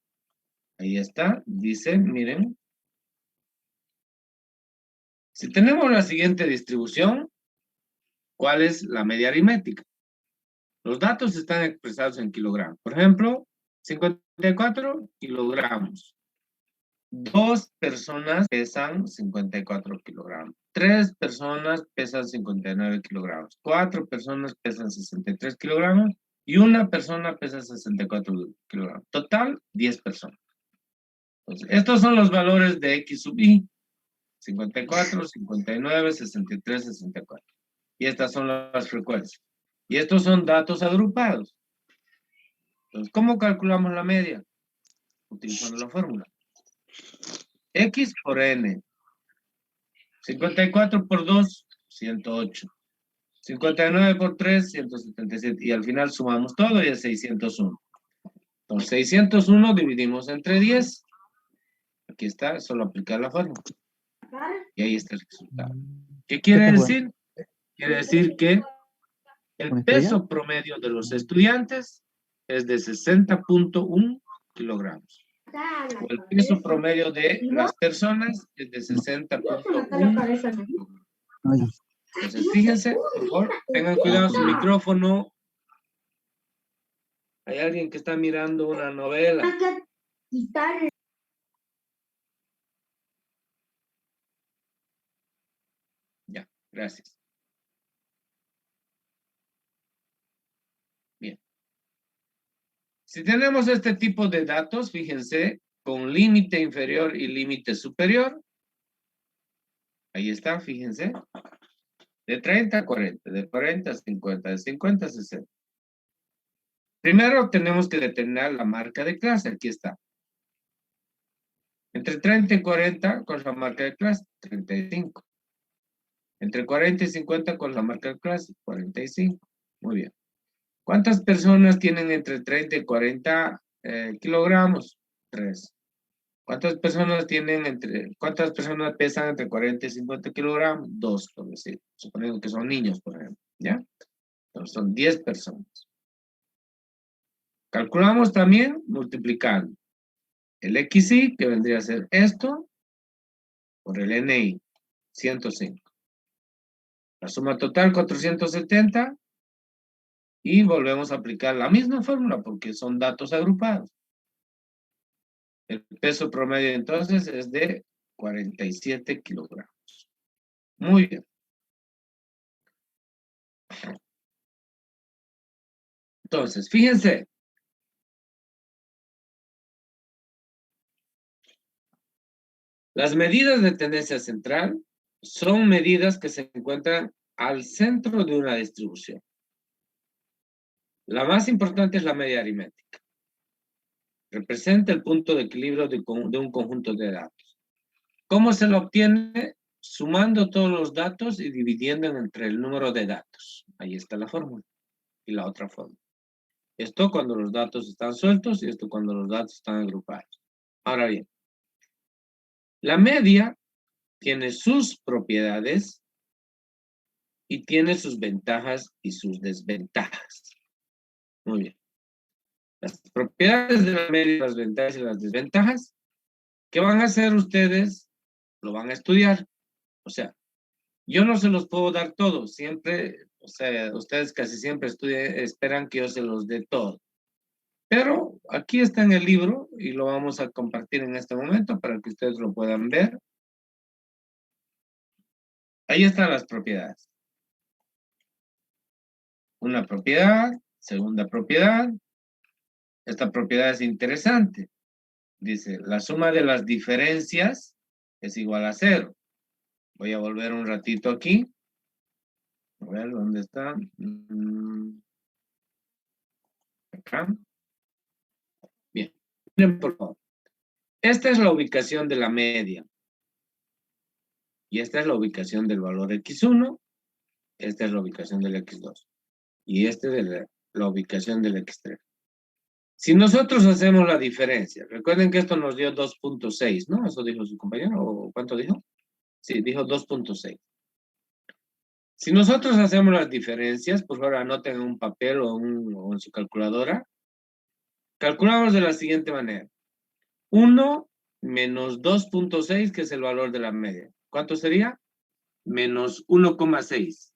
Ahí está. Dice, miren. Si tenemos la siguiente distribución, ¿cuál es la media aritmética? Los datos están expresados en kilogramos. Por ejemplo, 54 kilogramos. 2 personas pesan 54 kilogramos. 3 personas pesan 59 kilogramos. 4 personas pesan 63 kilogramos. Y una persona pesa 64 kilogramos. Total, 10 personas. Entonces, estos son los valores de X sub I. 54, 59, 63, 64. Y estas son las frecuencias. Y estos son datos agrupados. Entonces, ¿cómo calculamos la media? Utilizando la fórmula. X por N. 54 por 2, 108. 59 por 3, 177. Y al final sumamos todo y es 601. Entonces, 601 dividimos entre 10. Aquí está, solo aplicar la fórmula. Y ahí está el resultado. ¿Qué quiere decir? Quiere decir que el peso promedio de los estudiantes es de 60.1 kilogramos. O el peso promedio de las personas es de 60.1 kilogramos. Entonces, fíjense, por favor, tengan cuidado su micrófono. Hay alguien que está mirando una novela. Ya, gracias. Bien. Si tenemos este tipo de datos, fíjense, con límite inferior y límite superior. Ahí está, fíjense. De 30 a 40, de 40 a 50, de 50 a 60. Primero tenemos que determinar la marca de clase. Aquí está. Entre 30 y 40, ¿cuál es la marca de clase? 35. Entre 40 y 50, ¿cuál es la marca de clase? 45. Muy bien. ¿Cuántas personas tienen entre 30 y 40 kilogramos? 3. ¿Cuántas personas pesan entre 40 y 50 kilogramos? 2, por decir. Suponiendo que son niños, por ejemplo. ¿Ya? Entonces son 10 personas. Calculamos también multiplicando el XI, que vendría a ser esto, por el NI, 105. La suma total, 470. Y volvemos a aplicar la misma fórmula, porque son datos agrupados. El peso promedio entonces es de 47 kilogramos. Muy bien. Entonces, fíjense. Las medidas de tendencia central son medidas que se encuentran al centro de una distribución. La más importante es la media aritmética. Representa el punto de equilibrio de un conjunto de datos. ¿Cómo se lo obtiene? Sumando todos los datos y dividiendo entre el número de datos. Ahí está la fórmula. Y la otra fórmula. Esto cuando los datos están sueltos y esto cuando los datos están agrupados. Ahora bien, la media tiene sus propiedades y tiene sus ventajas y sus desventajas. Muy bien. Las propiedades de la media, las ventajas y las desventajas, ¿qué van a hacer ustedes? Lo van a estudiar. O sea, yo no se los puedo dar todo. Siempre, o sea, ustedes casi siempre esperan que yo se los dé todo. Pero aquí está en el libro y lo vamos a compartir en este momento para que ustedes lo puedan ver. Ahí están las propiedades. Una propiedad, segunda propiedad. Esta propiedad es interesante. Dice, la suma de las diferencias es igual a 0. Voy a volver un ratito aquí. A ver, ¿dónde está? Acá. Bien. Miren, por favor. Esta es la ubicación de la media. Y esta es la ubicación del valor x1. Esta es la ubicación del x2. Y esta es la ubicación del x3. Si nosotros hacemos la diferencia, recuerden que esto nos dio 2.6, ¿no? Eso dijo su compañero, ¿o cuánto dijo? Sí, dijo 2.6. Si nosotros hacemos las diferencias, por favor anoten en un papel o en su calculadora. Calculamos de la siguiente manera. 1 menos 2.6, que es el valor de la media. ¿Cuánto sería? Menos 1,6.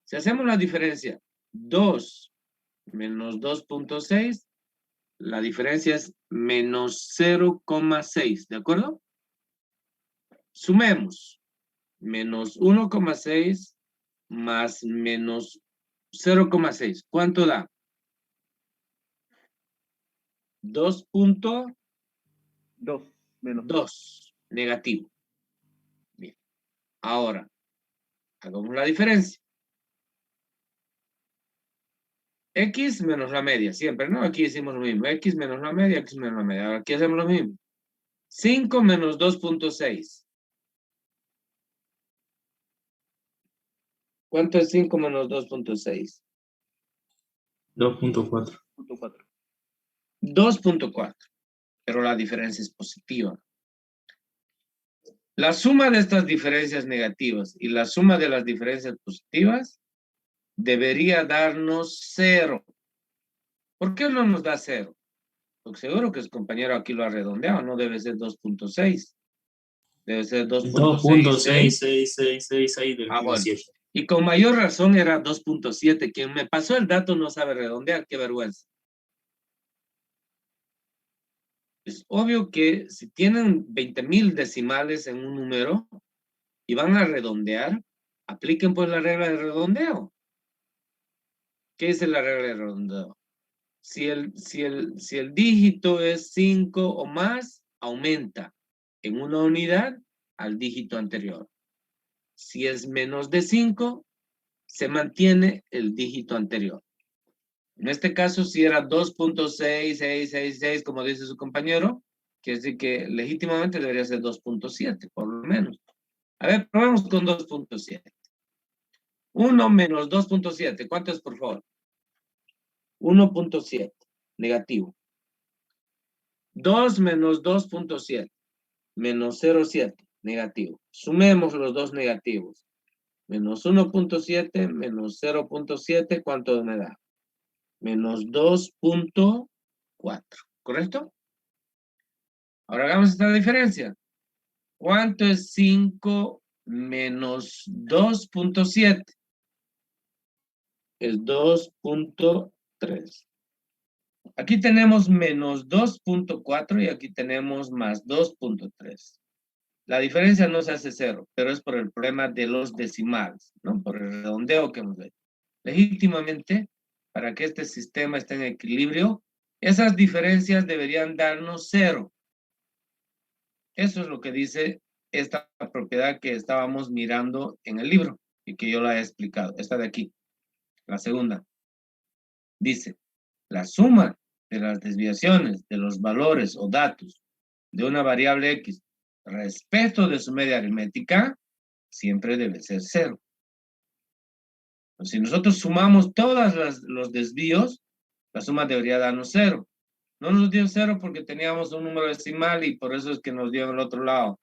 Si hacemos la diferencia, 2 menos 2.6, la diferencia es menos 0,6, ¿de acuerdo? Sumemos. Menos 1,6 más menos 0,6. ¿Cuánto da? 2.2 negativo. Bien. Ahora, hagamos la diferencia. X menos la media, siempre, ¿no? Aquí hicimos lo mismo. X menos la media, X menos la media. Ahora aquí hacemos lo mismo. 5 menos 2.6. ¿Cuánto es 5 menos 2.6? 2.4. 2.4. Pero la diferencia es positiva. La suma de estas diferencias negativas y la suma de las diferencias positivas debería darnos 0. ¿Por qué no nos da 0? Porque seguro que su compañero aquí lo ha redondeado, no debe ser 2.6. Debe ser 2.6. 2.6666 del Ah, bueno. 7. Y con mayor razón era 2.7. Quien me pasó el dato no sabe redondear, qué vergüenza. Es obvio que si tienen 20,000 decimales en un número y van a redondear, apliquen pues la regla de redondeo. ¿Qué es la regla de redondeo? Si el dígito es 5 o más, aumenta en una unidad al dígito anterior. Si es menos de 5, se mantiene el dígito anterior. En este caso, si era 2.6666, como dice su compañero, quiere decir que legítimamente debería ser 2.7, por lo menos. A ver, probemos con 2.7. 1 menos 2.7, ¿cuánto es, por favor? 1.7, negativo. 2 menos 2.7, menos 0.7, negativo. Sumemos los dos negativos. Menos 1.7, menos 0.7, ¿cuánto me da? Menos 2.4, ¿correcto? Ahora hagamos esta diferencia. ¿Cuánto es 5 menos 2.7? Es 2.3. Aquí tenemos menos 2.4 y aquí tenemos más 2.3. La diferencia no se hace 0, pero es por el problema de los decimales, ¿no? Por el redondeo que hemos hecho. Legítimamente, para que este sistema esté en equilibrio, esas diferencias deberían darnos 0. Eso es lo que dice esta propiedad que estábamos mirando en el libro y que yo la he explicado. Esta de aquí, la segunda. Dice, la suma de las desviaciones de los valores o datos de una variable X respecto de su media aritmética siempre debe ser 0. Si nosotros sumamos todos los desvíos, la suma debería darnos 0. No nos dio 0 porque teníamos un número decimal y por eso es que nos dio en el otro lado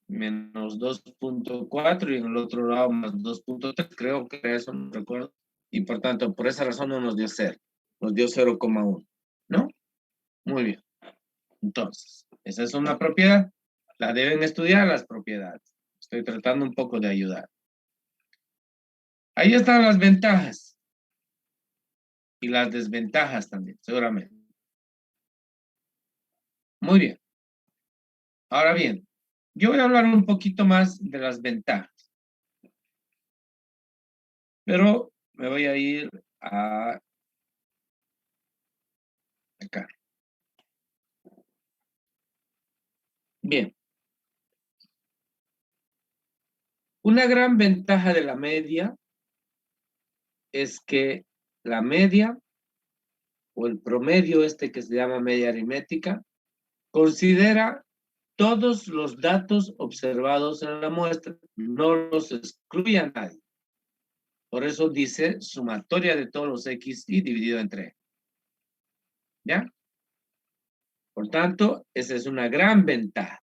menos 2.4 y en el otro lado más 2.3, creo que eso no recuerdo. Y por tanto, por esa razón no nos dio 0, nos dio 0,1, ¿no? Muy bien. Entonces, esa es una propiedad. La deben estudiar las propiedades. Estoy tratando un poco de ayudar. Ahí están las ventajas. Y las desventajas también, seguramente. Muy bien. Ahora bien, yo voy a hablar un poquito más de las ventajas. Pero me voy a ir a acá. Bien. Una gran ventaja de la media es que la media o el promedio este que se llama media aritmética considera todos los datos observados en la muestra, no los excluye a nadie. Por eso dice sumatoria de todos los X y dividido entre E. ¿Ya? Por tanto, esa es una gran ventaja.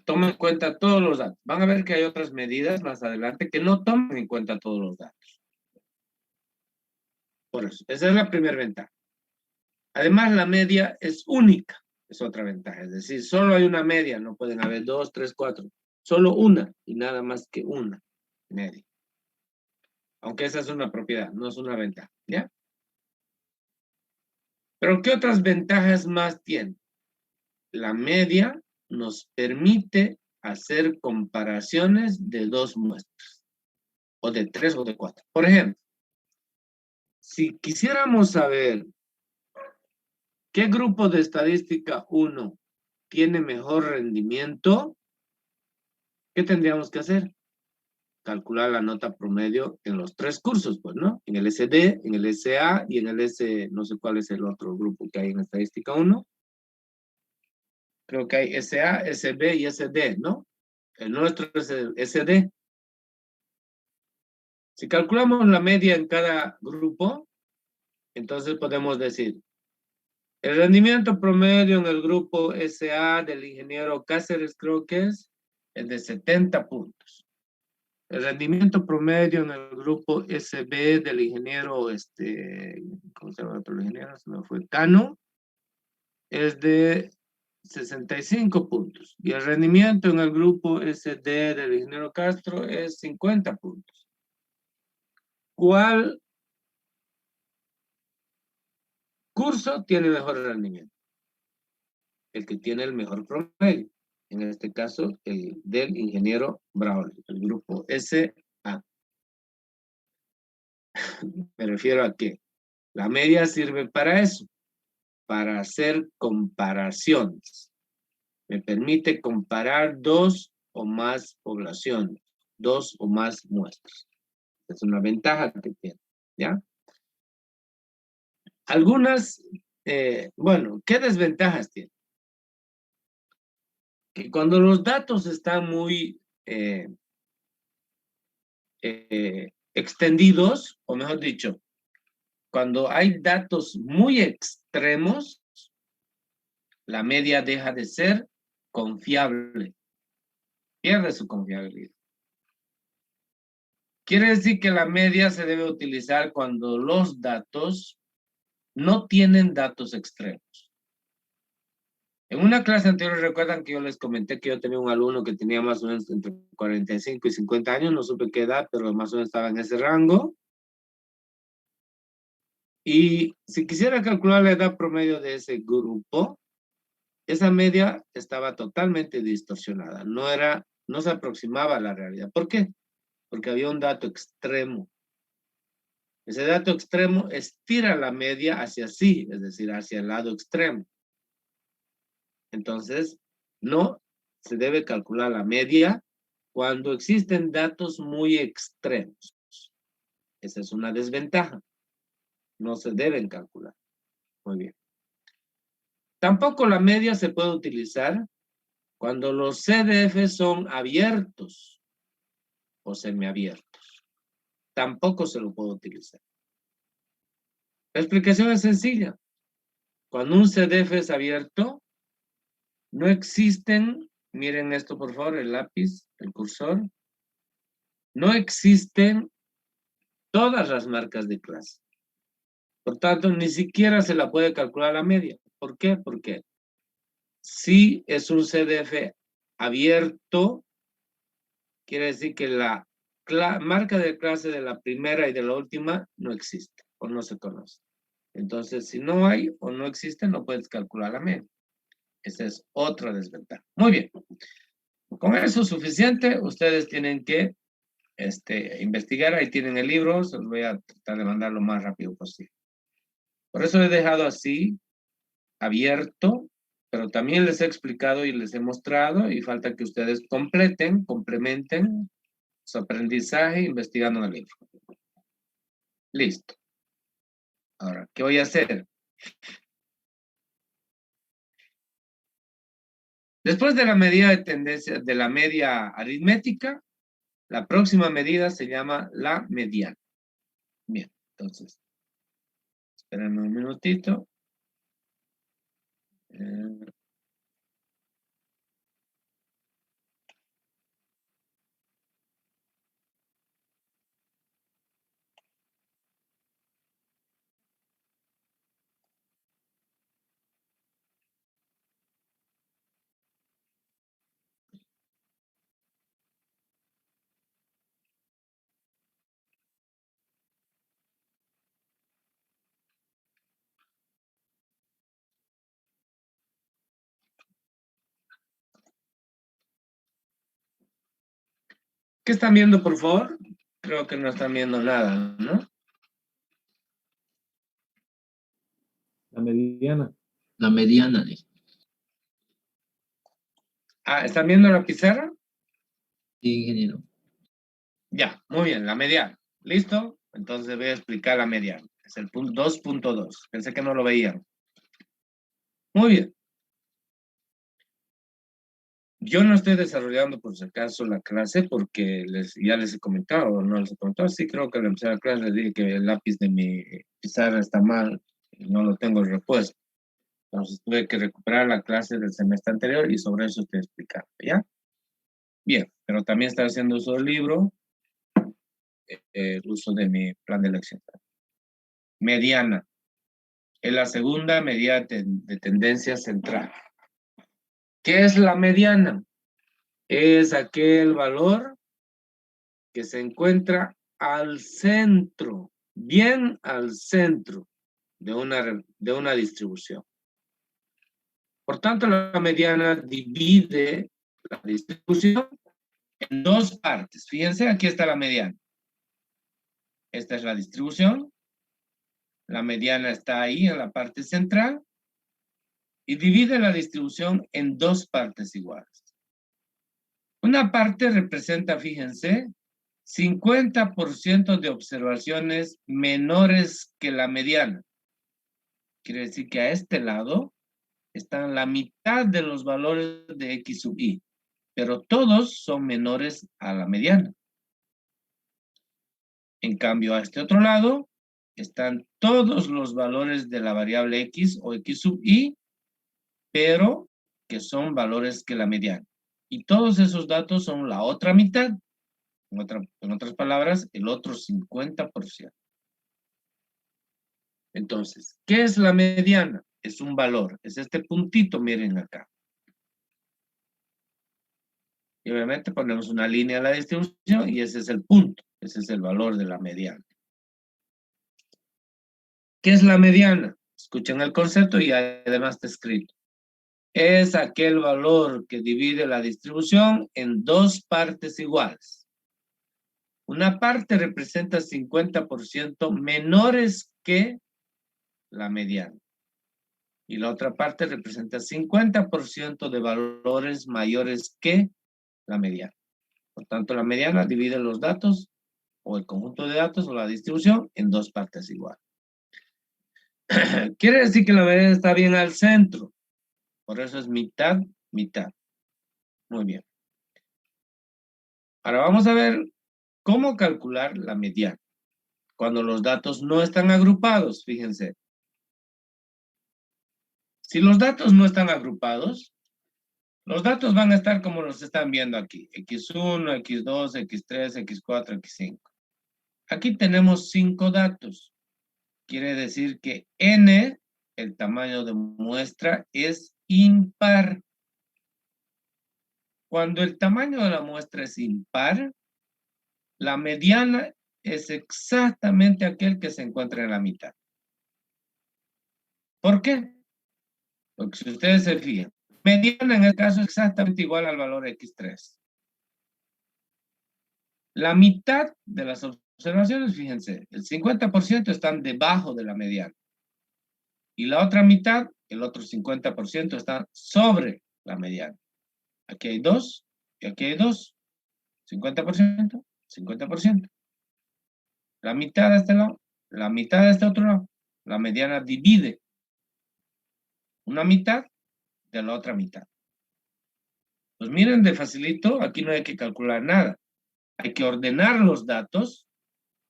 Toma en cuenta todos los datos. Van a ver que hay otras medidas más adelante que no toman en cuenta todos los datos. Por eso, esa es la primera ventaja. Además, la media es única. Es otra ventaja. Es decir, solo hay una media. No pueden haber 2, 3, 4. Solo una y nada más que una media. Aunque esa es una propiedad, no es una ventaja. ¿Ya? Pero ¿qué otras ventajas más tiene? La media nos permite hacer comparaciones de dos muestras. O de 3 o de 4. Por ejemplo, si quisiéramos saber qué grupo de estadística 1 tiene mejor rendimiento, ¿qué tendríamos que hacer? Calcular la nota promedio en los 3 cursos, pues, ¿no? En el SD, en el SA y en el S, no sé cuál es el otro grupo que hay en estadística 1. Creo que hay SA, SB y SD, ¿no? El nuestro es el SD. Si calculamos la media en cada grupo, entonces podemos decir, el rendimiento promedio en el grupo SA del ingeniero Cáceres, creo que es de 70 puntos. El rendimiento promedio en el grupo SB del ingeniero, ¿cómo se llama el otro ingeniero? Se me fue, Cano, es de 65 puntos. Y el rendimiento en el grupo SD del ingeniero Castro es 50 puntos. ¿Cuál curso tiene mejor rendimiento? El que tiene el mejor promedio. En este caso, el del ingeniero Braulio, el grupo SA. Me refiero a que la media sirve para eso, para hacer comparaciones. Me permite comparar 2 o más poblaciones, 2 o más muestras. Es una ventaja que tiene, ¿ya? Algunas, bueno, ¿qué desventajas tiene? Que cuando los datos están muy extendidos, o mejor dicho, cuando hay datos muy extremos, la media deja de ser confiable, pierde su confiabilidad. Quiere decir que la media se debe utilizar cuando los datos no tienen datos extremos. En una clase anterior, recuerdan que yo les comenté que yo tenía un alumno que tenía más o menos entre 45 y 50 años, no supe qué edad, pero más o menos estaba en ese rango. Y si quisiera calcular la edad promedio de ese grupo, esa media estaba totalmente distorsionada, no se aproximaba a la realidad. ¿Por qué? Porque había un dato extremo. Ese dato extremo estira la media hacia sí, es decir, hacia el lado extremo. Entonces, no se debe calcular la media cuando existen datos muy extremos. Esa es una desventaja. No se deben calcular. Muy bien. Tampoco la media se puede utilizar cuando los CDF son abiertos o semiabiertos. Tampoco se lo puede utilizar. La explicación es sencilla. Cuando un CDF es abierto, no existen, miren esto por favor, el lápiz, el cursor, no existen todas las marcas de clase. Por tanto, ni siquiera se la puede calcular la media. ¿Por qué? Porque si es un CDF abierto, quiere decir que la marca de clase de la primera y de la última no existe. o no se conoce. Entonces, si no hay o no existe, no puedes calcular la media. Esa es otra desventaja. Muy bien. Con eso es suficiente. Ustedes tienen que investigar. Ahí tienen el libro. Se los voy a tratar de mandar lo más rápido posible. Por eso he dejado así, abierto, pero también les he explicado y les he mostrado, y falta que ustedes complementen su aprendizaje investigando en el libro. Listo. Ahora, ¿qué voy a hacer? Después de la medida de tendencia, de la media aritmética, la próxima medida se llama la mediana. Bien, entonces, espérenme un minutito. ¿Qué están viendo, por favor? Creo que no están viendo nada, ¿no? La mediana. La mediana. Ah, ¿están viendo la pizarra? Sí, ingeniero. Ya, muy bien, la mediana. ¿Listo? Entonces voy a explicar la mediana. Es el punto 2.2. Pensé que no lo veían. Muy bien. Yo no estoy desarrollando por si acaso la clase porque ya les he comentado, o no les he comentado. Sí, creo que al empezar la clase les dije que el lápiz de mi pizarra está mal y no lo tengo repuesto. Entonces tuve que recuperar la clase del semestre anterior y sobre eso estoy explicando, ¿ya? Bien, pero también estoy haciendo uso del libro, el uso de mi plan de lección. Mediana. Es la segunda medida de tendencia central. ¿Qué es la mediana? Es aquel valor que se encuentra al centro, bien al centro de una distribución. Por tanto, la mediana divide la distribución en dos partes. Fíjense, aquí está la mediana. Esta es la distribución. La mediana está ahí en la parte central y divide la distribución en dos partes iguales. Una parte representa, fíjense, 50% de observaciones menores que la mediana. Quiere decir que a este lado están la mitad de los valores de X sub Y, pero todos son menores a la mediana. En cambio, a este otro lado están todos los valores de la variable X o X sub Y, pero que son valores que la mediana. Y todos esos datos son la otra mitad. En otras palabras, el otro 50%. Entonces, ¿qué es la mediana? Es un valor, es este puntito, miren acá. Y obviamente ponemos una línea a la distribución y ese es el punto, ese es el valor de la mediana. ¿Qué es la mediana? Escuchen el concepto y además está escrito. Es aquel valor que divide la distribución en dos partes iguales. Una parte representa 50% menores que la mediana. Y la otra parte representa 50% de valores mayores que la mediana. Por tanto, la mediana divide los datos o el conjunto de datos o la distribución en dos partes iguales. Quiere decir que la mediana está bien al centro. Por eso es mitad, mitad. Muy bien. Ahora vamos a ver cómo calcular la mediana. Cuando los datos no están agrupados, fíjense. Si los datos no están agrupados, los datos van a estar como los están viendo aquí. X1, X2, X3, X4, X5. Aquí tenemos 5 datos. Quiere decir que N, el tamaño de muestra, es impar. Cuando el tamaño de la muestra es impar, la mediana es exactamente aquel que se encuentra en la mitad. ¿Por qué? Porque si ustedes se fijan, mediana en el caso es exactamente igual al valor x3. La mitad de las observaciones, fíjense, el 50% están debajo de la mediana. Y la otra mitad, el otro 50% está sobre la mediana. Aquí hay 2 y aquí hay 2. 50%, 50%. La mitad de este lado, la mitad de este otro lado. La mediana divide una mitad de la otra mitad. Pues miren, de facilito, aquí no hay que calcular nada. Hay que ordenar los datos.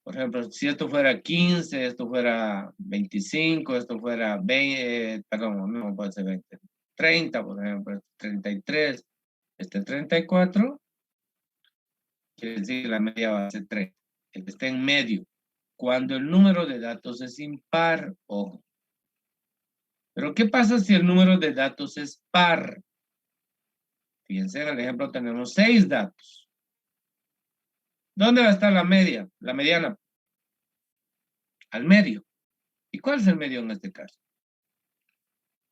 Por ejemplo, si esto fuera 15, esto fuera 25, esto fuera 20, perdón, no puede ser 20, 30, por ejemplo, 33, 34, quiere decir que la media va a ser 30. El que está en medio. Cuando el número de datos es impar, ojo. Pero ¿qué pasa si el número de datos es par? Fíjense, en el ejemplo tenemos 6 datos. ¿Dónde va a estar la media? La mediana. Al medio. ¿Y cuál es el medio en este caso?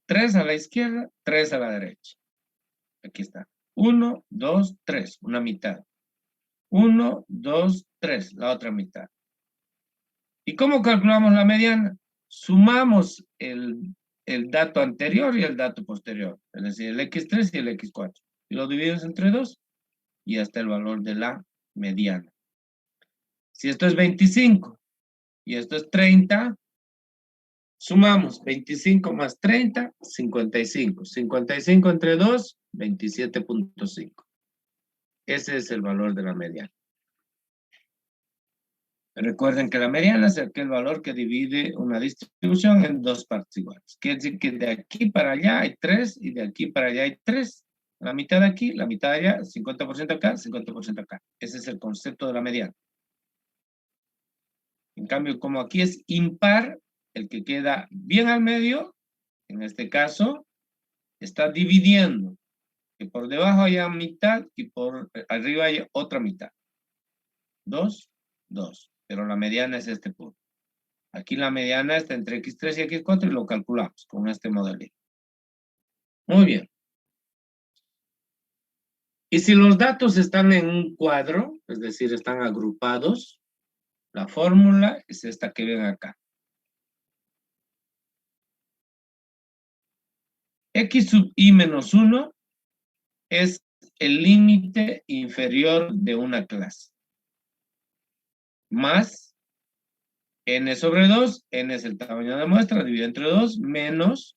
3 a la izquierda, 3 a la derecha. Aquí está. 1, 2, 3, una mitad. 1, 2, 3, la otra mitad. ¿Y cómo calculamos la mediana? Sumamos el dato anterior y el dato posterior, es decir, el x3 y el x4. Y lo dividimos entre 2 y hasta el valor de la mediana. Si esto es 25 y esto es 30, sumamos 25 más 30, 55. 55 entre 2, 27.5. Ese es el valor de la mediana. Recuerden que la mediana es aquel valor que divide una distribución en dos partes iguales. Quiere decir que de aquí para allá hay 3 y de aquí para allá hay 3. La mitad de aquí, la mitad de allá, 50% acá, 50% acá. Ese es el concepto de la mediana. En cambio, como aquí es impar, el que queda bien al medio, en este caso, está dividiendo. Que por debajo haya mitad y por arriba hay otra mitad. 2, 2. Pero la mediana es este punto. Aquí la mediana está entre x3 y x4 y lo calculamos con este modelo. Muy bien. Y si los datos están en un cuadro, es decir, están agrupados, la fórmula es esta que ven acá. X sub i menos 1 es el límite inferior de una clase. Más n sobre 2, n es el tamaño de muestra, dividido entre 2, menos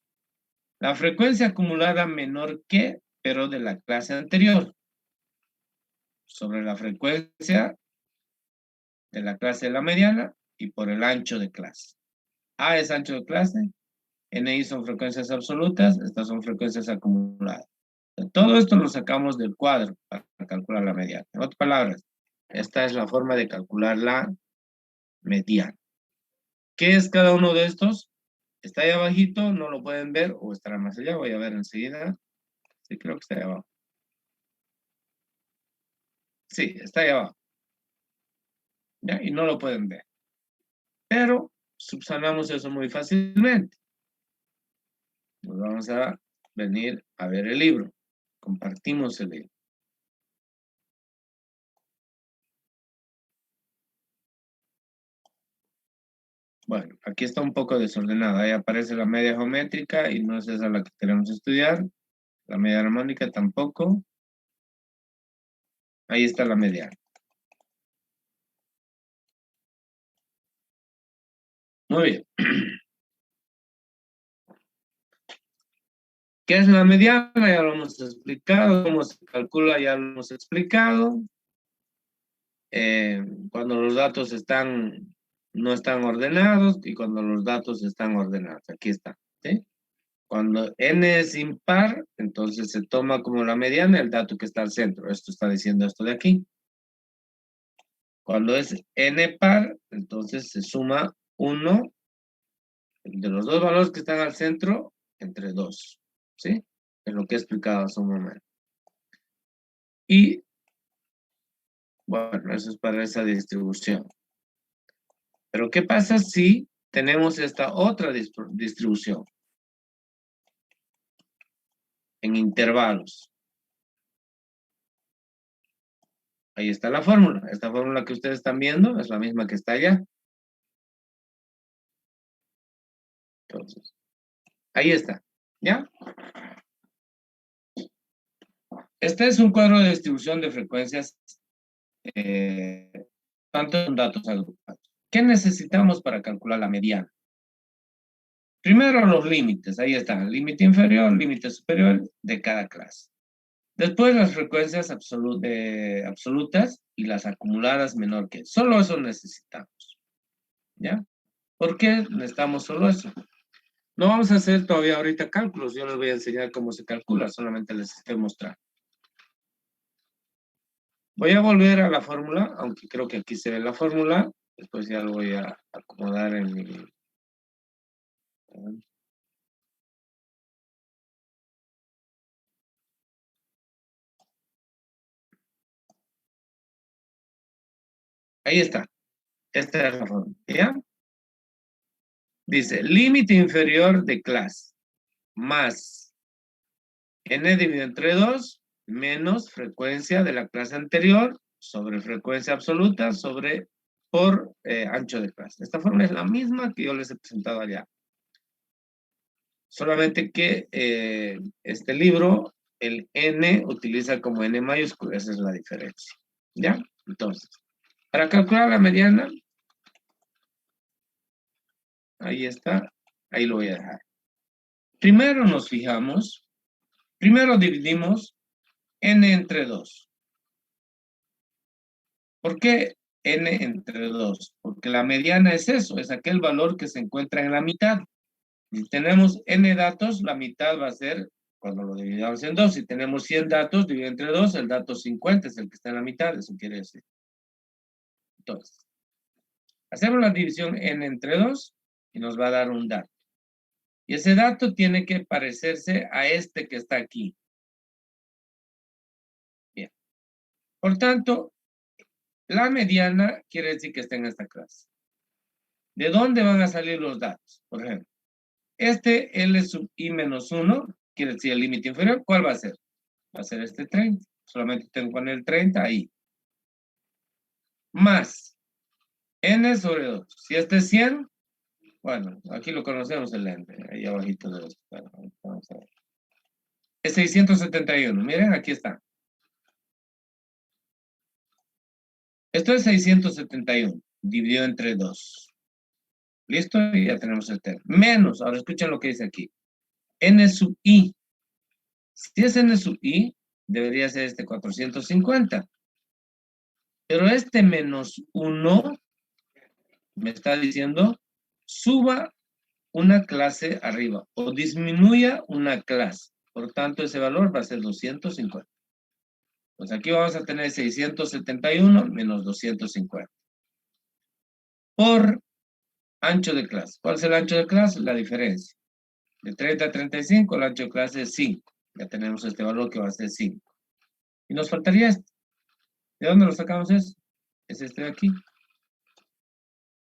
la frecuencia acumulada menor que, pero de la clase anterior, sobre la frecuencia de la clase de la mediana y por el ancho de clase. A es ancho de clase, NI son frecuencias absolutas, estas son frecuencias acumuladas. Todo esto lo sacamos del cuadro para calcular la mediana. En otras palabras, esta es la forma de calcular la mediana. ¿Qué es cada uno de estos? Está ahí abajito, no lo pueden ver, o estará más allá, voy a ver enseguida. Sí, creo que está ahí abajo. Sí, está ahí abajo. ¿Ya? Y no lo pueden ver. Pero subsanamos eso muy fácilmente. Nos vamos a venir a ver el libro. Compartimos el libro. Bueno, aquí está un poco desordenado. Ahí aparece la media geométrica y no es esa la que queremos estudiar. La media armónica tampoco. Ahí está la mediana. Muy bien. ¿Qué es la mediana? Ya lo hemos explicado. ¿Cómo se calcula? Ya lo hemos explicado. Cuando los datos no están ordenados y cuando los datos están ordenados. Aquí está. ¿Sí? Cuando n es impar, entonces se toma como la mediana el dato que está al centro. Esto está diciendo esto de aquí. Cuando es n par, entonces se suma 1 de los dos valores que están al centro entre 2. ¿Sí? Es lo que he explicado hace un momento. Y, bueno, eso es para esa distribución. Pero ¿qué pasa si tenemos esta otra distribución? En intervalos. Ahí está la fórmula. Esta fórmula que ustedes están viendo es la misma que está allá. Entonces, ahí está. ¿Ya? Este es un cuadro de distribución de frecuencias, tanto en datos agrupados. ¿Qué necesitamos para calcular la mediana? Primero los límites. Ahí están. Límite inferior, límite superior de cada clase. Después las frecuencias absolutas y las acumuladas menor que. Solo eso necesitamos. ¿Ya? ¿Por qué necesitamos solo eso? No vamos a hacer todavía ahorita cálculos. Yo les voy a enseñar cómo se calcula. Solamente les estoy mostrando. Voy a volver a la fórmula, aunque creo que aquí se ve la fórmula. Después ya lo voy a acomodar en mi... Ahí está. Esta es la fórmula. ¿Ya? Dice, límite inferior de clase más n dividido entre 2 menos frecuencia de la clase anterior sobre frecuencia absoluta por ancho de clase. Esta fórmula es la misma que yo les he presentado allá. Solamente que este libro, el n utiliza como n mayúscula. Esa es la diferencia. ¿Ya? Entonces, para calcular la mediana, ahí está. Ahí lo voy a dejar. Primero nos fijamos. Primero dividimos n entre 2. ¿Por qué n entre 2? Porque la mediana es eso, es aquel valor que se encuentra en la mitad. Si tenemos n datos, la mitad va a ser, cuando lo dividamos en 2, si tenemos 100 datos, dividido entre 2, el dato 50 es el que está en la mitad, eso quiere decir. Entonces, hacemos la división n entre 2 y nos va a dar un dato. Y ese dato tiene que parecerse a este que está aquí. Bien. Por tanto, la mediana quiere decir que está en esta clase. ¿De dónde van a salir los datos? Por ejemplo, este L sub I menos 1, quiere decir el límite inferior, ¿cuál va a ser? Va a ser este 30. Solamente tengo que poner el 30 ahí. Más N sobre 2. Si este es 100, bueno, aquí lo conocemos el N, ahí abajito de los. Vamos a ver. Es 671. Miren, aquí está. Esto es 671, dividido entre 2. ¿Listo? Y ya tenemos el término. Menos, ahora escuchen lo que dice aquí. N sub I. Si es N sub I, debería ser este 450. Pero este menos 1 me está diciendo, suba una clase arriba o disminuya una clase. Por tanto, ese valor va a ser 250. Pues aquí vamos a tener 671 menos 250. Por ancho de clase. ¿Cuál es el ancho de clase? La diferencia. De 30 a 35, el ancho de clase es 5. Ya tenemos este valor que va a ser 5. Y nos faltaría este. ¿De dónde lo sacamos eso? Es este de aquí.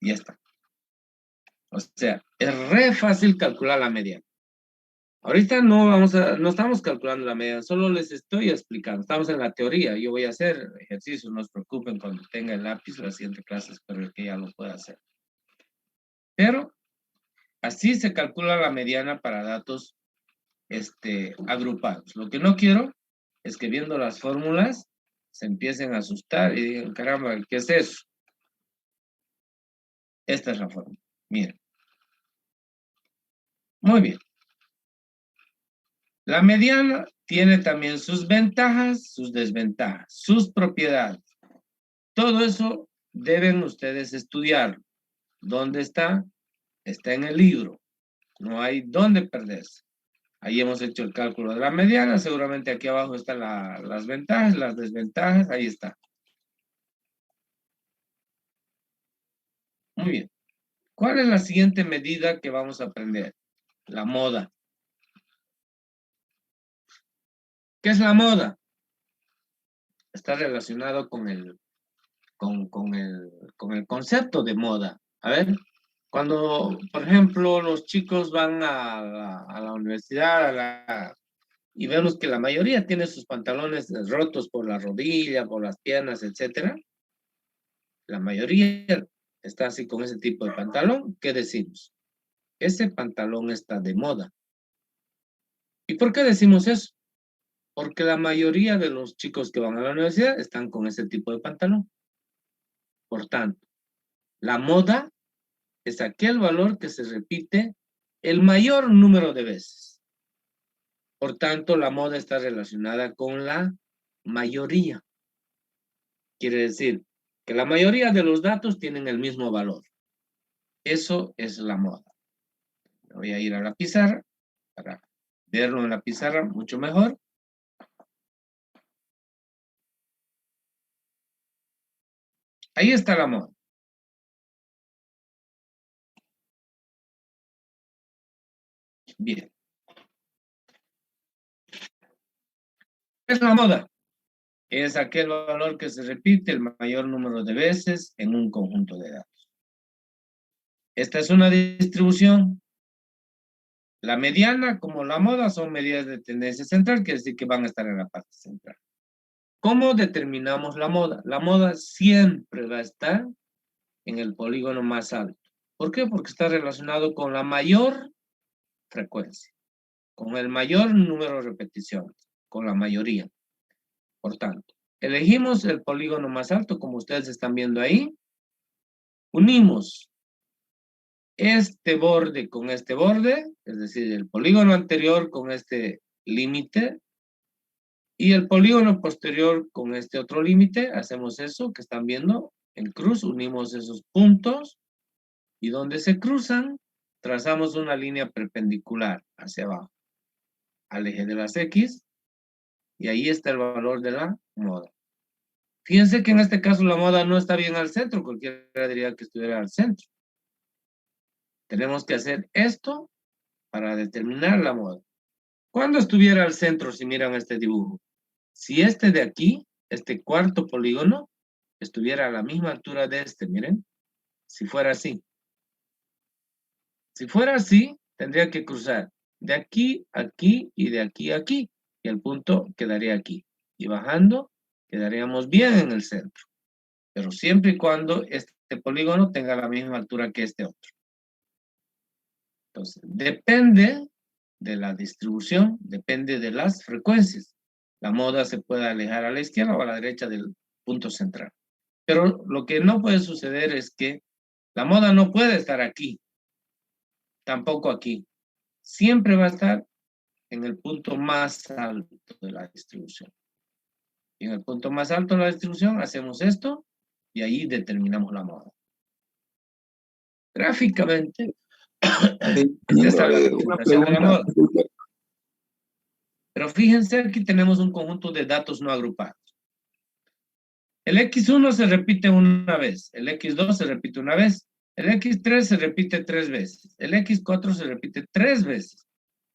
Y ya está. O sea, es re fácil calcular la mediana. Ahorita no estamos calculando la mediana, solo les estoy explicando. Estamos en la teoría. Yo voy a hacer ejercicios, no se preocupen cuando tenga el lápiz, la siguiente clase espero que ya lo pueda hacer. Pero así se calcula la mediana para datos agrupados. Lo que no quiero es que viendo las fórmulas se empiecen a asustar y digan, caramba, ¿qué es eso? Esta es la fórmula. Miren. Muy bien. La mediana tiene también sus ventajas, sus desventajas, sus propiedades. Todo eso deben ustedes estudiar. ¿Dónde está? Está en el libro. No hay dónde perderse. Ahí hemos hecho el cálculo de la mediana. Seguramente aquí abajo están las ventajas, las desventajas. Ahí está. Muy bien. ¿Cuál es la siguiente medida que vamos a aprender? La moda. ¿Qué es la moda? Está relacionado con el concepto de moda. A ver, cuando, por ejemplo, los chicos van a la universidad y vemos que la mayoría tiene sus pantalones rotos por la rodilla, por las piernas, etcétera. La mayoría está así con ese tipo de pantalón. ¿Qué decimos? Ese pantalón está de moda. ¿Y por qué decimos eso? Porque la mayoría de los chicos que van a la universidad están con ese tipo de pantalón. Por tanto, la moda es aquel valor que se repite el mayor número de veces. Por tanto, la moda está relacionada con la mayoría. Quiere decir que la mayoría de los datos tienen el mismo valor. Eso es la moda. Voy a ir a la pizarra para verlo en la pizarra mucho mejor. Ahí está la moda. Bien. ¿Qué es la moda? Es aquel valor que se repite el mayor número de veces en un conjunto de datos. Esta es una distribución. La mediana como la moda son medidas de tendencia central, quiere decir que van a estar en la parte central. ¿Cómo determinamos la moda? La moda siempre va a estar en el polígono más alto. ¿Por qué? Porque está relacionado con la mayor frecuencia, con el mayor número de repeticiones, con la mayoría. Por tanto, elegimos el polígono más alto, como ustedes están viendo ahí. Unimos este borde con este borde, es decir, el polígono anterior con este límite, y el polígono posterior con este otro límite. Hacemos eso que están viendo en cruz, unimos esos puntos, y donde se cruzan, trazamos una línea perpendicular hacia abajo, al eje de las X, y ahí está el valor de la moda. Fíjense que en este caso la moda no está bien al centro, cualquiera diría que estuviera al centro. Tenemos que hacer esto para determinar la moda. ¿Cuándo estuviera al centro si miran este dibujo? Si este de aquí, este cuarto polígono, estuviera a la misma altura de este, miren, si fuera así. Si fuera así, tendría que cruzar de aquí, aquí y de aquí a aquí, y el punto quedaría aquí. Y bajando, quedaríamos bien en el centro, pero siempre y cuando este polígono tenga la misma altura que este otro. Entonces, depende de la distribución, depende de las frecuencias. La moda se puede alejar a la izquierda o a la derecha del punto central. Pero lo que no puede suceder es que la moda no puede estar aquí, tampoco aquí. Siempre va a estar en el punto más alto de la distribución. Y en el punto más alto de la distribución hacemos esto y ahí determinamos la moda. Gráficamente, esta es la representación de la moda. Pero fíjense, aquí tenemos un conjunto de datos no agrupados. El X1 se repite una vez, el X2 se repite una vez, el X3 se repite 3 veces, el X4 se repite 3 veces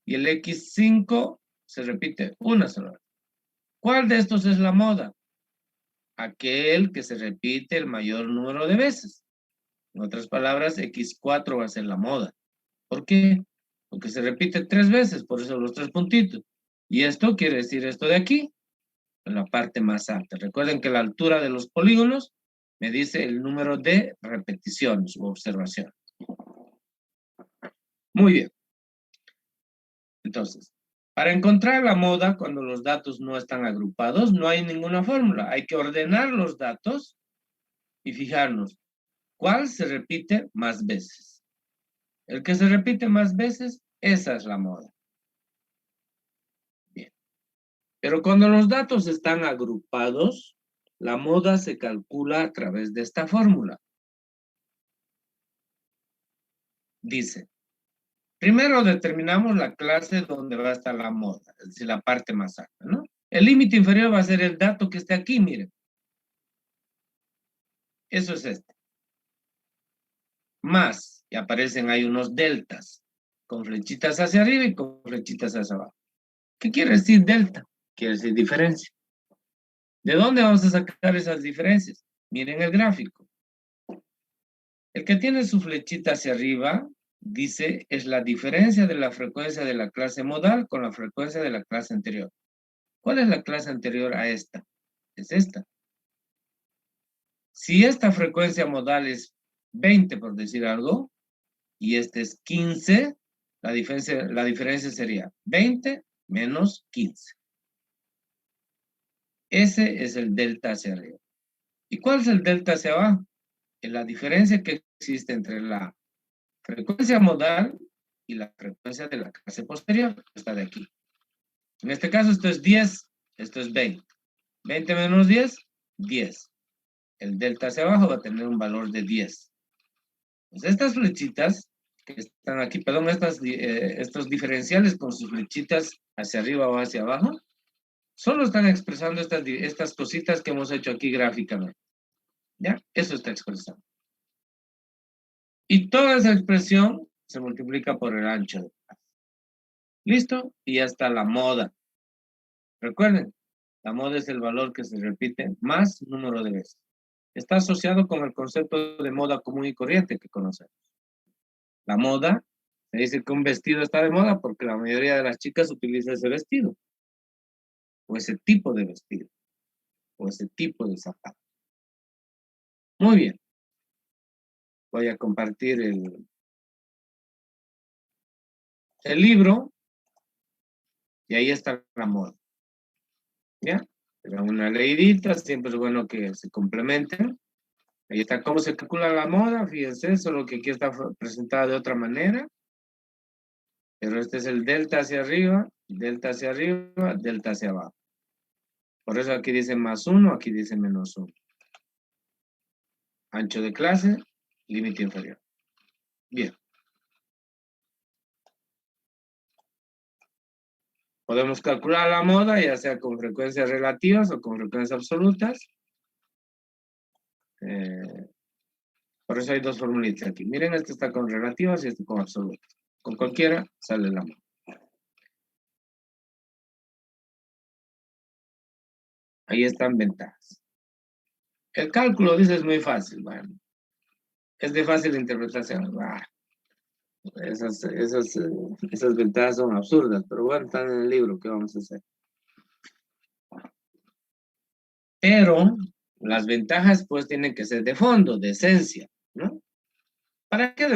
y el X5 se repite una sola vez. ¿Cuál de estos es la moda? Aquel que se repite el mayor número de veces. En otras palabras, X4 va a ser la moda. ¿Por qué? Porque se repite 3 veces, por eso los 3 puntitos. Y esto quiere decir esto de aquí, en la parte más alta. Recuerden que la altura de los polígonos me dice el número de repeticiones u observaciones. Muy bien. Entonces, para encontrar la moda cuando los datos no están agrupados, no hay ninguna fórmula. Hay que ordenar los datos y fijarnos cuál se repite más veces. El que se repite más veces, esa es la moda. Bien. Pero cuando los datos están agrupados, la moda se calcula a través de esta fórmula. Dice, primero determinamos la clase donde va a estar la moda, es decir, la parte más alta, ¿no? El límite inferior va a ser el dato que esté aquí, miren. Eso es este. Más, y aparecen ahí unos deltas, con flechitas hacia arriba y con flechitas hacia abajo. ¿Qué quiere decir delta? Quiere decir diferencia. ¿De dónde vamos a sacar esas diferencias? Miren el gráfico. El que tiene su flechita hacia arriba dice es la diferencia de la frecuencia de la clase modal con la frecuencia de la clase anterior. ¿Cuál es la clase anterior a esta? Es esta. Si esta frecuencia modal es 20, por decir algo, y este es 15, la diferencia sería 20 menos 15. Ese es el delta hacia arriba. ¿Y cuál es el delta hacia abajo? Es la diferencia que existe entre la frecuencia modal y la frecuencia de la clase posterior, esta de aquí. En este caso esto es 10, esto es 20. 20 menos 10, 10. El delta hacia abajo va a tener un valor de 10. Pues estas flechitas que están aquí, perdón, estos diferenciales con sus flechitas hacia arriba o hacia abajo, solo están expresando estas cositas que hemos hecho aquí gráficamente. ¿Ya? Eso está expresando. Y toda esa expresión se multiplica por el ancho de clase. ¿Listo? Y ya está la moda. Recuerden, la moda es el valor que se repite más número de veces. Está asociado con el concepto de moda común y corriente que conocemos. La moda, se dice que un vestido está de moda porque la mayoría de las chicas utiliza ese vestido, o ese tipo de vestido, o ese tipo de zapato. Muy bien. Voy a compartir el libro y ahí está la moda. ¿Ya? Pero una leidita, siempre es bueno que se complementen. Ahí está cómo se calcula la moda, fíjense, solo que aquí está presentada de otra manera. Pero este es el delta hacia arriba, delta hacia arriba, delta hacia abajo. Por eso aquí dice más 1, aquí dice menos 1. Ancho de clase, límite inferior. Bien. Podemos calcular la moda, ya sea con frecuencias relativas o con frecuencias absolutas. Por eso hay dos formulitas aquí. Miren, este está con relativas y este con absolutas. Con cualquiera sale la moda. Ahí están ventajas. El cálculo, dice, es muy fácil. Bueno, es de fácil interpretación. Esas ventajas son absurdas, pero bueno, están en el libro, ¿qué vamos a hacer? Pero las ventajas pues tienen que ser de fondo, de esencia, ¿no? ¿Por qué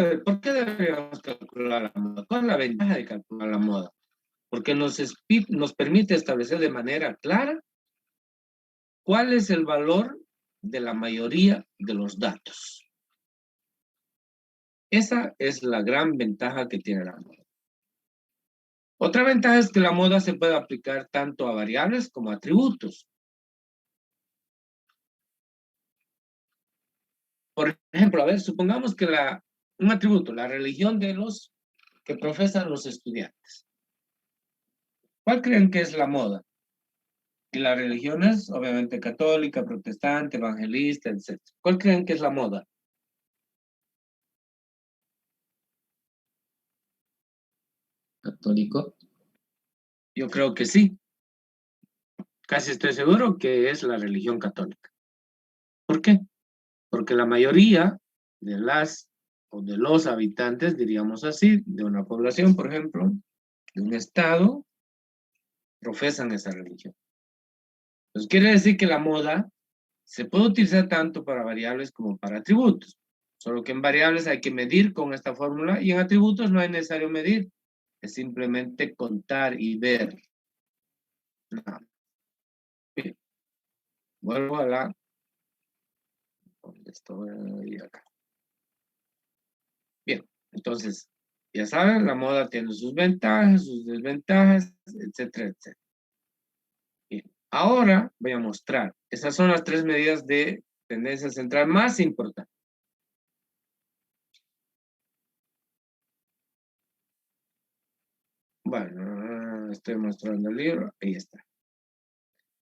deberíamos calcular la moda? ¿Cuál es la ventaja de calcular la moda? Porque nos permite establecer de manera clara cuál es el valor de la mayoría de los datos. Esa es la gran ventaja que tiene la moda. Otra ventaja es que la moda se puede aplicar tanto a variables como a atributos. Por ejemplo, a ver, supongamos que un atributo, la religión de los que profesan los estudiantes. ¿Cuál creen que es la moda? Y las religiones, obviamente católica, protestante, evangelista, etc. ¿Cuál creen que es la moda? Católico. Yo creo que sí. Casi estoy seguro que es la religión católica. ¿Por qué? Porque la mayoría de las o de los habitantes, diríamos así, de una población, por ejemplo, de un estado, profesan esa religión. Entonces quiere decir que la moda se puede utilizar tanto para variables como para atributos. Solo que en variables hay que medir con esta fórmula y en atributos no es necesario medir. Es simplemente contar y ver. Nada. Bien. Vuelvo a la... ¿Dónde estoy? Acá. Bien, entonces, ya saben, la moda tiene sus ventajas, sus desventajas, etcétera, etcétera. Bien, ahora voy a mostrar. Esas son las 3 medidas de tendencia central más importantes. Bueno, estoy mostrando el libro. Ahí está.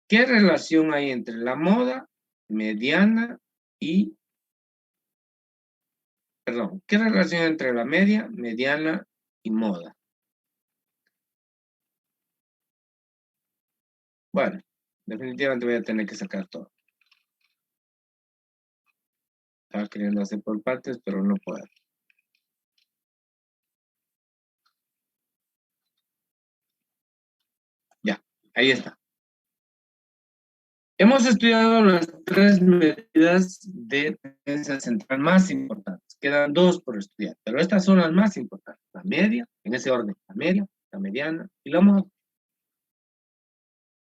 ¿Qué relación hay entre la moda, mediana y... Perdón, ¿qué relación hay entre la media, mediana y moda? Bueno, definitivamente voy a tener que sacar todo. Estaba queriendo hacer por partes, pero no puedo. Ya, ahí está. Hemos estudiado las 3 medidas de tendencia central más importantes. Quedan 2 por estudiar, pero estas son las más importantes. La media, en ese orden, la media, la mediana y la moda.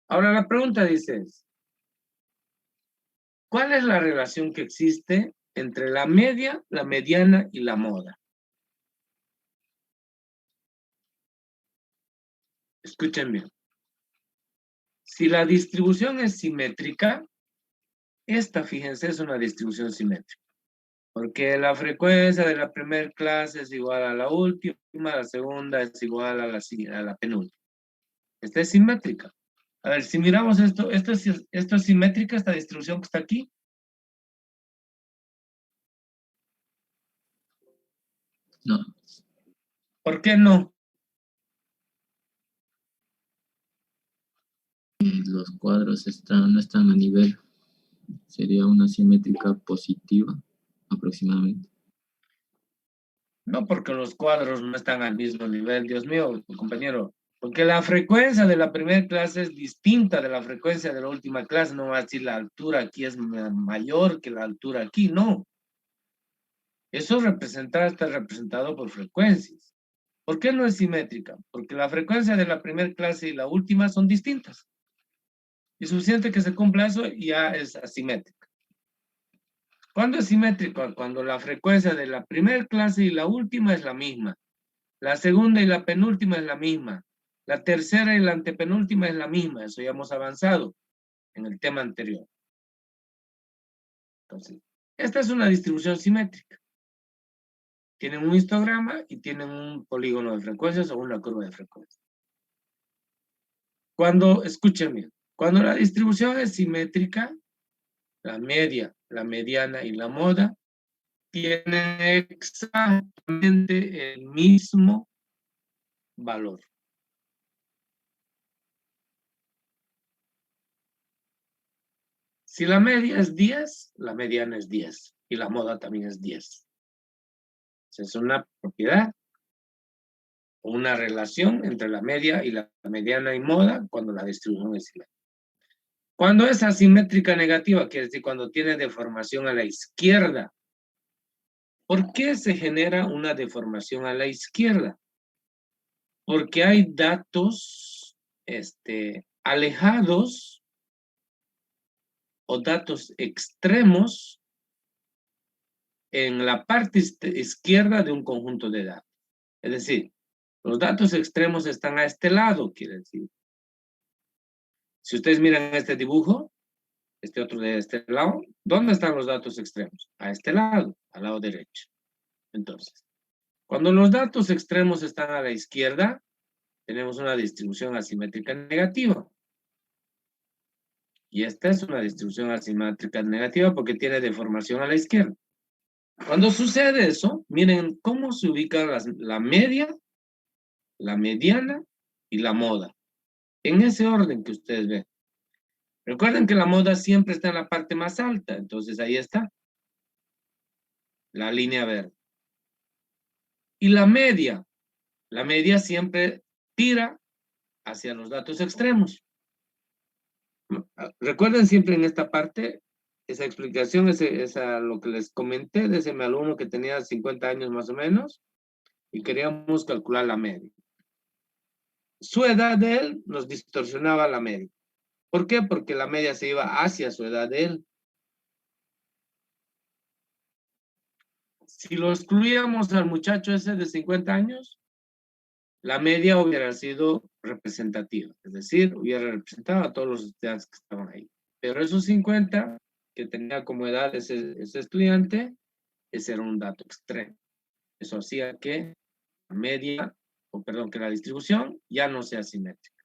Ahora la pregunta dice, ¿cuál es la relación que existe entre la media, la mediana y la moda? Escuchen bien. Si la distribución es simétrica, esta, fíjense, es una distribución simétrica. Porque la frecuencia de la primera clase es igual a la última, la segunda es igual a la penúltima. Esta es simétrica. A ver, si miramos esto es simétrica, esta distribución que está aquí. No. ¿Por qué no? Los cuadros no están a nivel. Sería una simétrica positiva, aproximadamente. No, porque los cuadros no están al mismo nivel. Dios mío, compañero. Porque la frecuencia de la primera clase es distinta de la frecuencia de la última clase. No va a decir la altura aquí es mayor que la altura aquí. No. Eso está representado por frecuencias. ¿Por qué no es simétrica? Porque la frecuencia de la primera clase y la última son distintas. Es suficiente que se cumpla eso y ya es asimétrica. ¿Cuándo es simétrico? Cuando la frecuencia de la primera clase y la última es la misma. La segunda y la penúltima es la misma. La tercera y la antepenúltima es la misma. Eso ya hemos avanzado en el tema anterior. Entonces, esta es una distribución simétrica. Tienen un histograma y tienen un polígono de frecuencias o una curva de frecuencias. Escuchen bien, cuando la distribución es simétrica, la media, la mediana y la moda tienen exactamente el mismo valor. Si la media es 10, la mediana es 10 y la moda también es 10. Es una propiedad o una relación entre la media y la mediana y moda cuando la distribución es simétrica. Cuando es asimétrica negativa, quiere decir cuando tiene deformación a la izquierda. ¿Por qué se genera una deformación a la izquierda? Porque hay datos alejados o datos extremos en la parte izquierda de un conjunto de datos. Es decir, los datos extremos están a este lado, quiere decir. Si ustedes miran este dibujo, este otro de este lado, ¿dónde están los datos extremos? A este lado, al lado derecho. Entonces, cuando los datos extremos están a la izquierda, tenemos una distribución asimétrica negativa. Y esta es una distribución asimétrica negativa porque tiene deformación a la izquierda. Cuando sucede eso, miren cómo se ubican la media, la mediana y la moda. En ese orden que ustedes ven. Recuerden que la moda siempre está en la parte más alta, entonces ahí está. La línea verde. Y la media siempre tira hacia los datos extremos. Recuerden siempre en esta parte, esa explicación, lo que les comenté de ese alumno que tenía 50 años más o menos, y queríamos calcular la media. Su edad de él nos distorsionaba la media. ¿Por qué? Porque la media se iba hacia su edad de él. Si lo excluíamos al muchacho ese de 50 años, la media hubiera sido representativa, es decir, hubiera representado a todos los estudiantes que estaban ahí. Pero esos 50 que tenía como edad ese estudiante, ese era un dato extremo. Eso hacía que la media, que la distribución ya no sea simétrica.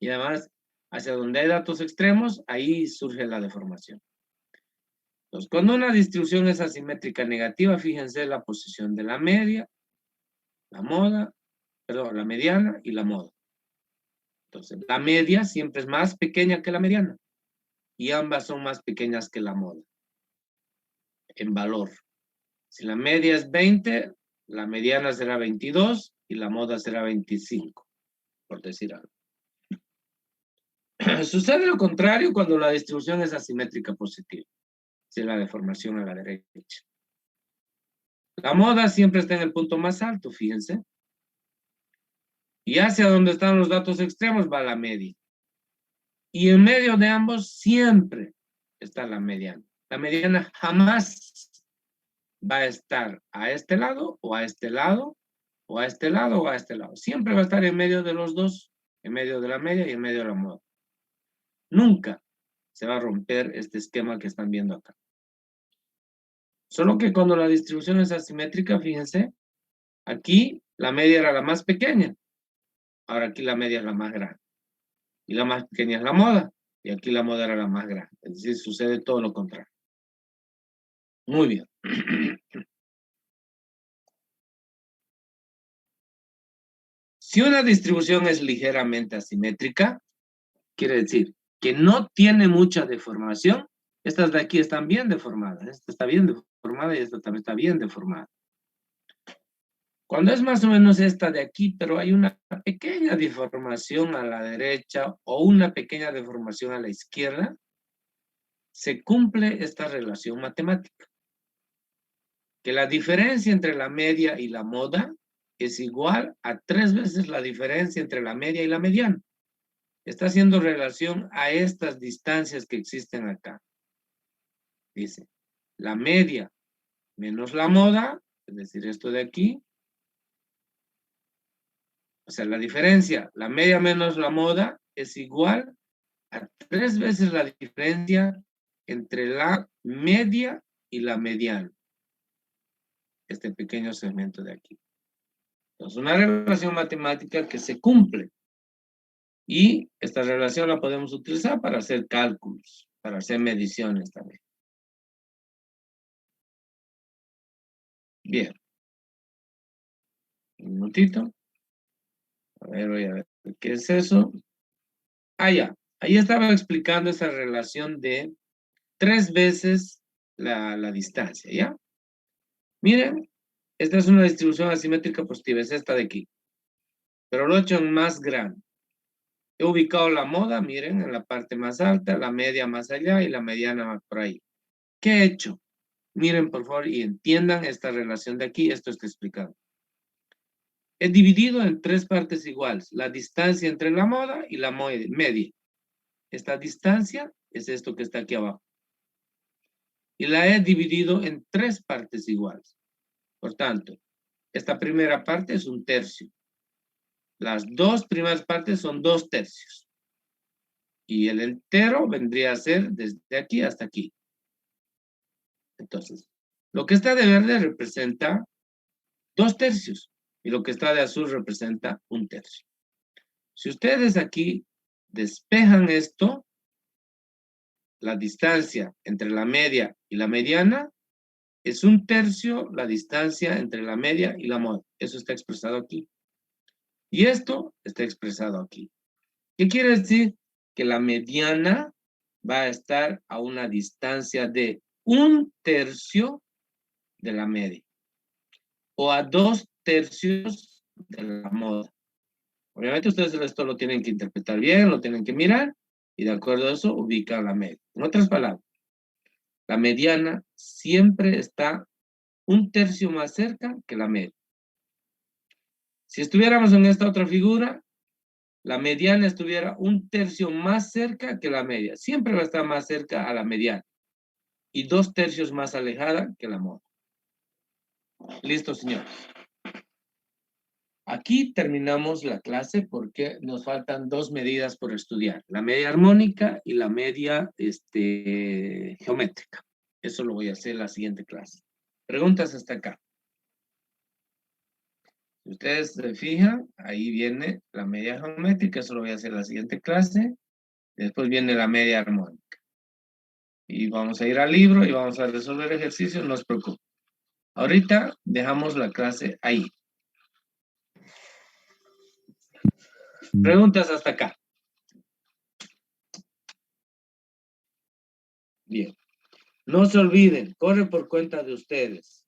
Y además, hacia donde hay datos extremos, ahí surge la deformación. Entonces, cuando una distribución es asimétrica negativa, fíjense la posición de la media, la mediana y la moda. Entonces, la media siempre es más pequeña que la mediana y ambas son más pequeñas que la moda. en valor. Si la media es 20, la mediana será 22 y la moda será 25, por decir algo. Sucede lo contrario cuando la distribución es asimétrica positiva. Si la deformación a la derecha. La moda siempre está en el punto más alto, fíjense. Y hacia donde están los datos extremos va la media. Y en medio de ambos siempre está la mediana. La mediana jamás va a estar a este lado o a este lado o a este lado o a este lado. Siempre va a estar en medio de los dos, en medio de la media y en medio de la moda. Nunca se va a romper este esquema que están viendo acá. Solo que cuando la distribución es asimétrica, fíjense, aquí la media era la más pequeña. Ahora aquí la media es la más grande. Y la más pequeña es la moda. Y aquí la moda era la más grande. Es decir, sucede todo lo contrario. Muy bien. Si una distribución es ligeramente asimétrica, quiere decir que no tiene mucha deformación. Estas de aquí están bien deformadas. Esta está bien deformada y esta también está bien deformada. Cuando es más o menos esta de aquí, pero hay una pequeña deformación a la derecha o una pequeña deformación a la izquierda, se cumple esta relación matemática. Que la diferencia entre la media y la moda es igual a 3 veces la diferencia entre la media y la mediana. Está haciendo relación a estas distancias que existen acá. Dice, la media menos la moda, es decir, esto de aquí. O sea, la diferencia, la media menos la moda, es igual a 3 veces la diferencia entre la media y la mediana. Este pequeño segmento de aquí. Entonces, una relación matemática que se cumple. Y esta relación la podemos utilizar para hacer cálculos, para hacer mediciones también. Bien. Un minutito. A ver, voy a ver. ¿Qué es eso? Ah, ya. Ahí estaba explicando esa relación de 3 veces la distancia, ¿ya? Miren, esta es una distribución asimétrica positiva, es esta de aquí. Pero lo he hecho en más grande. He ubicado la moda, miren, en la parte más alta, la media más allá y la mediana más por ahí. ¿Qué he hecho? Miren, por favor, y entiendan esta relación de aquí, esto está explicado. He dividido en 3 partes iguales, la distancia entre la moda y la media. Esta distancia es esto que está aquí abajo. Y la he dividido en 3 partes iguales. Por tanto, esta primera parte es 1/3. Las 2 primeras partes son 2/3. Y el entero vendría a ser desde aquí hasta aquí. Entonces, lo que está de verde representa 2/3. Y lo que está de azul representa 1/3. Si ustedes aquí despejan esto, la distancia entre la media y la mediana es 1/3 la distancia entre la media y la moda. Eso está expresado aquí. Y esto está expresado aquí. ¿Qué quiere decir? Que la mediana va a estar a una distancia de 1/3 de la media. O a 2/3 de la moda. Obviamente ustedes esto lo tienen que interpretar bien, lo tienen que mirar, y de acuerdo a eso ubican la media. En otras palabras, la mediana siempre está 1/3 más cerca que la media. Si estuviéramos en esta otra figura, la mediana estuviera 1/3 más cerca que la media. Siempre va a estar más cerca a la mediana. Y 2/3 más alejada que la moda. Listo, señores. Aquí terminamos la clase porque nos faltan 2 medidas por estudiar. La media armónica y la media geométrica. Eso lo voy a hacer en la siguiente clase. Preguntas hasta acá. Si ustedes se fijan, ahí viene la media geométrica. Eso lo voy a hacer en la siguiente clase. Después viene la media armónica. Y vamos a ir al libro y vamos a resolver ejercicios. No se preocupen. Ahorita dejamos la clase ahí. Preguntas hasta acá. Bien. No se olviden, corre por cuenta de ustedes.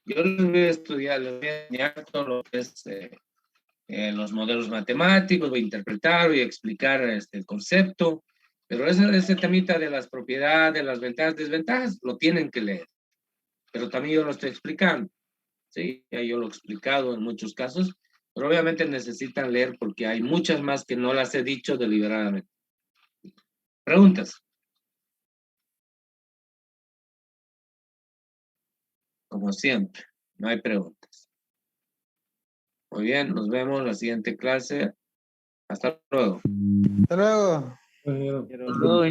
Yo les voy a estudiar, les voy a enseñar todo lo que es los modelos matemáticos, voy a interpretar, voy a explicar el concepto, pero ese temita de las propiedades, las ventajas, desventajas, lo tienen que leer. Pero también yo lo estoy explicando. Sí, ya yo lo he explicado en muchos casos, pero obviamente necesitan leer porque hay muchas más que no las he dicho deliberadamente. ¿Preguntas? Como siempre, no hay preguntas. Muy bien, nos vemos en la siguiente clase. Hasta luego. Hasta luego. Bueno, Pero luego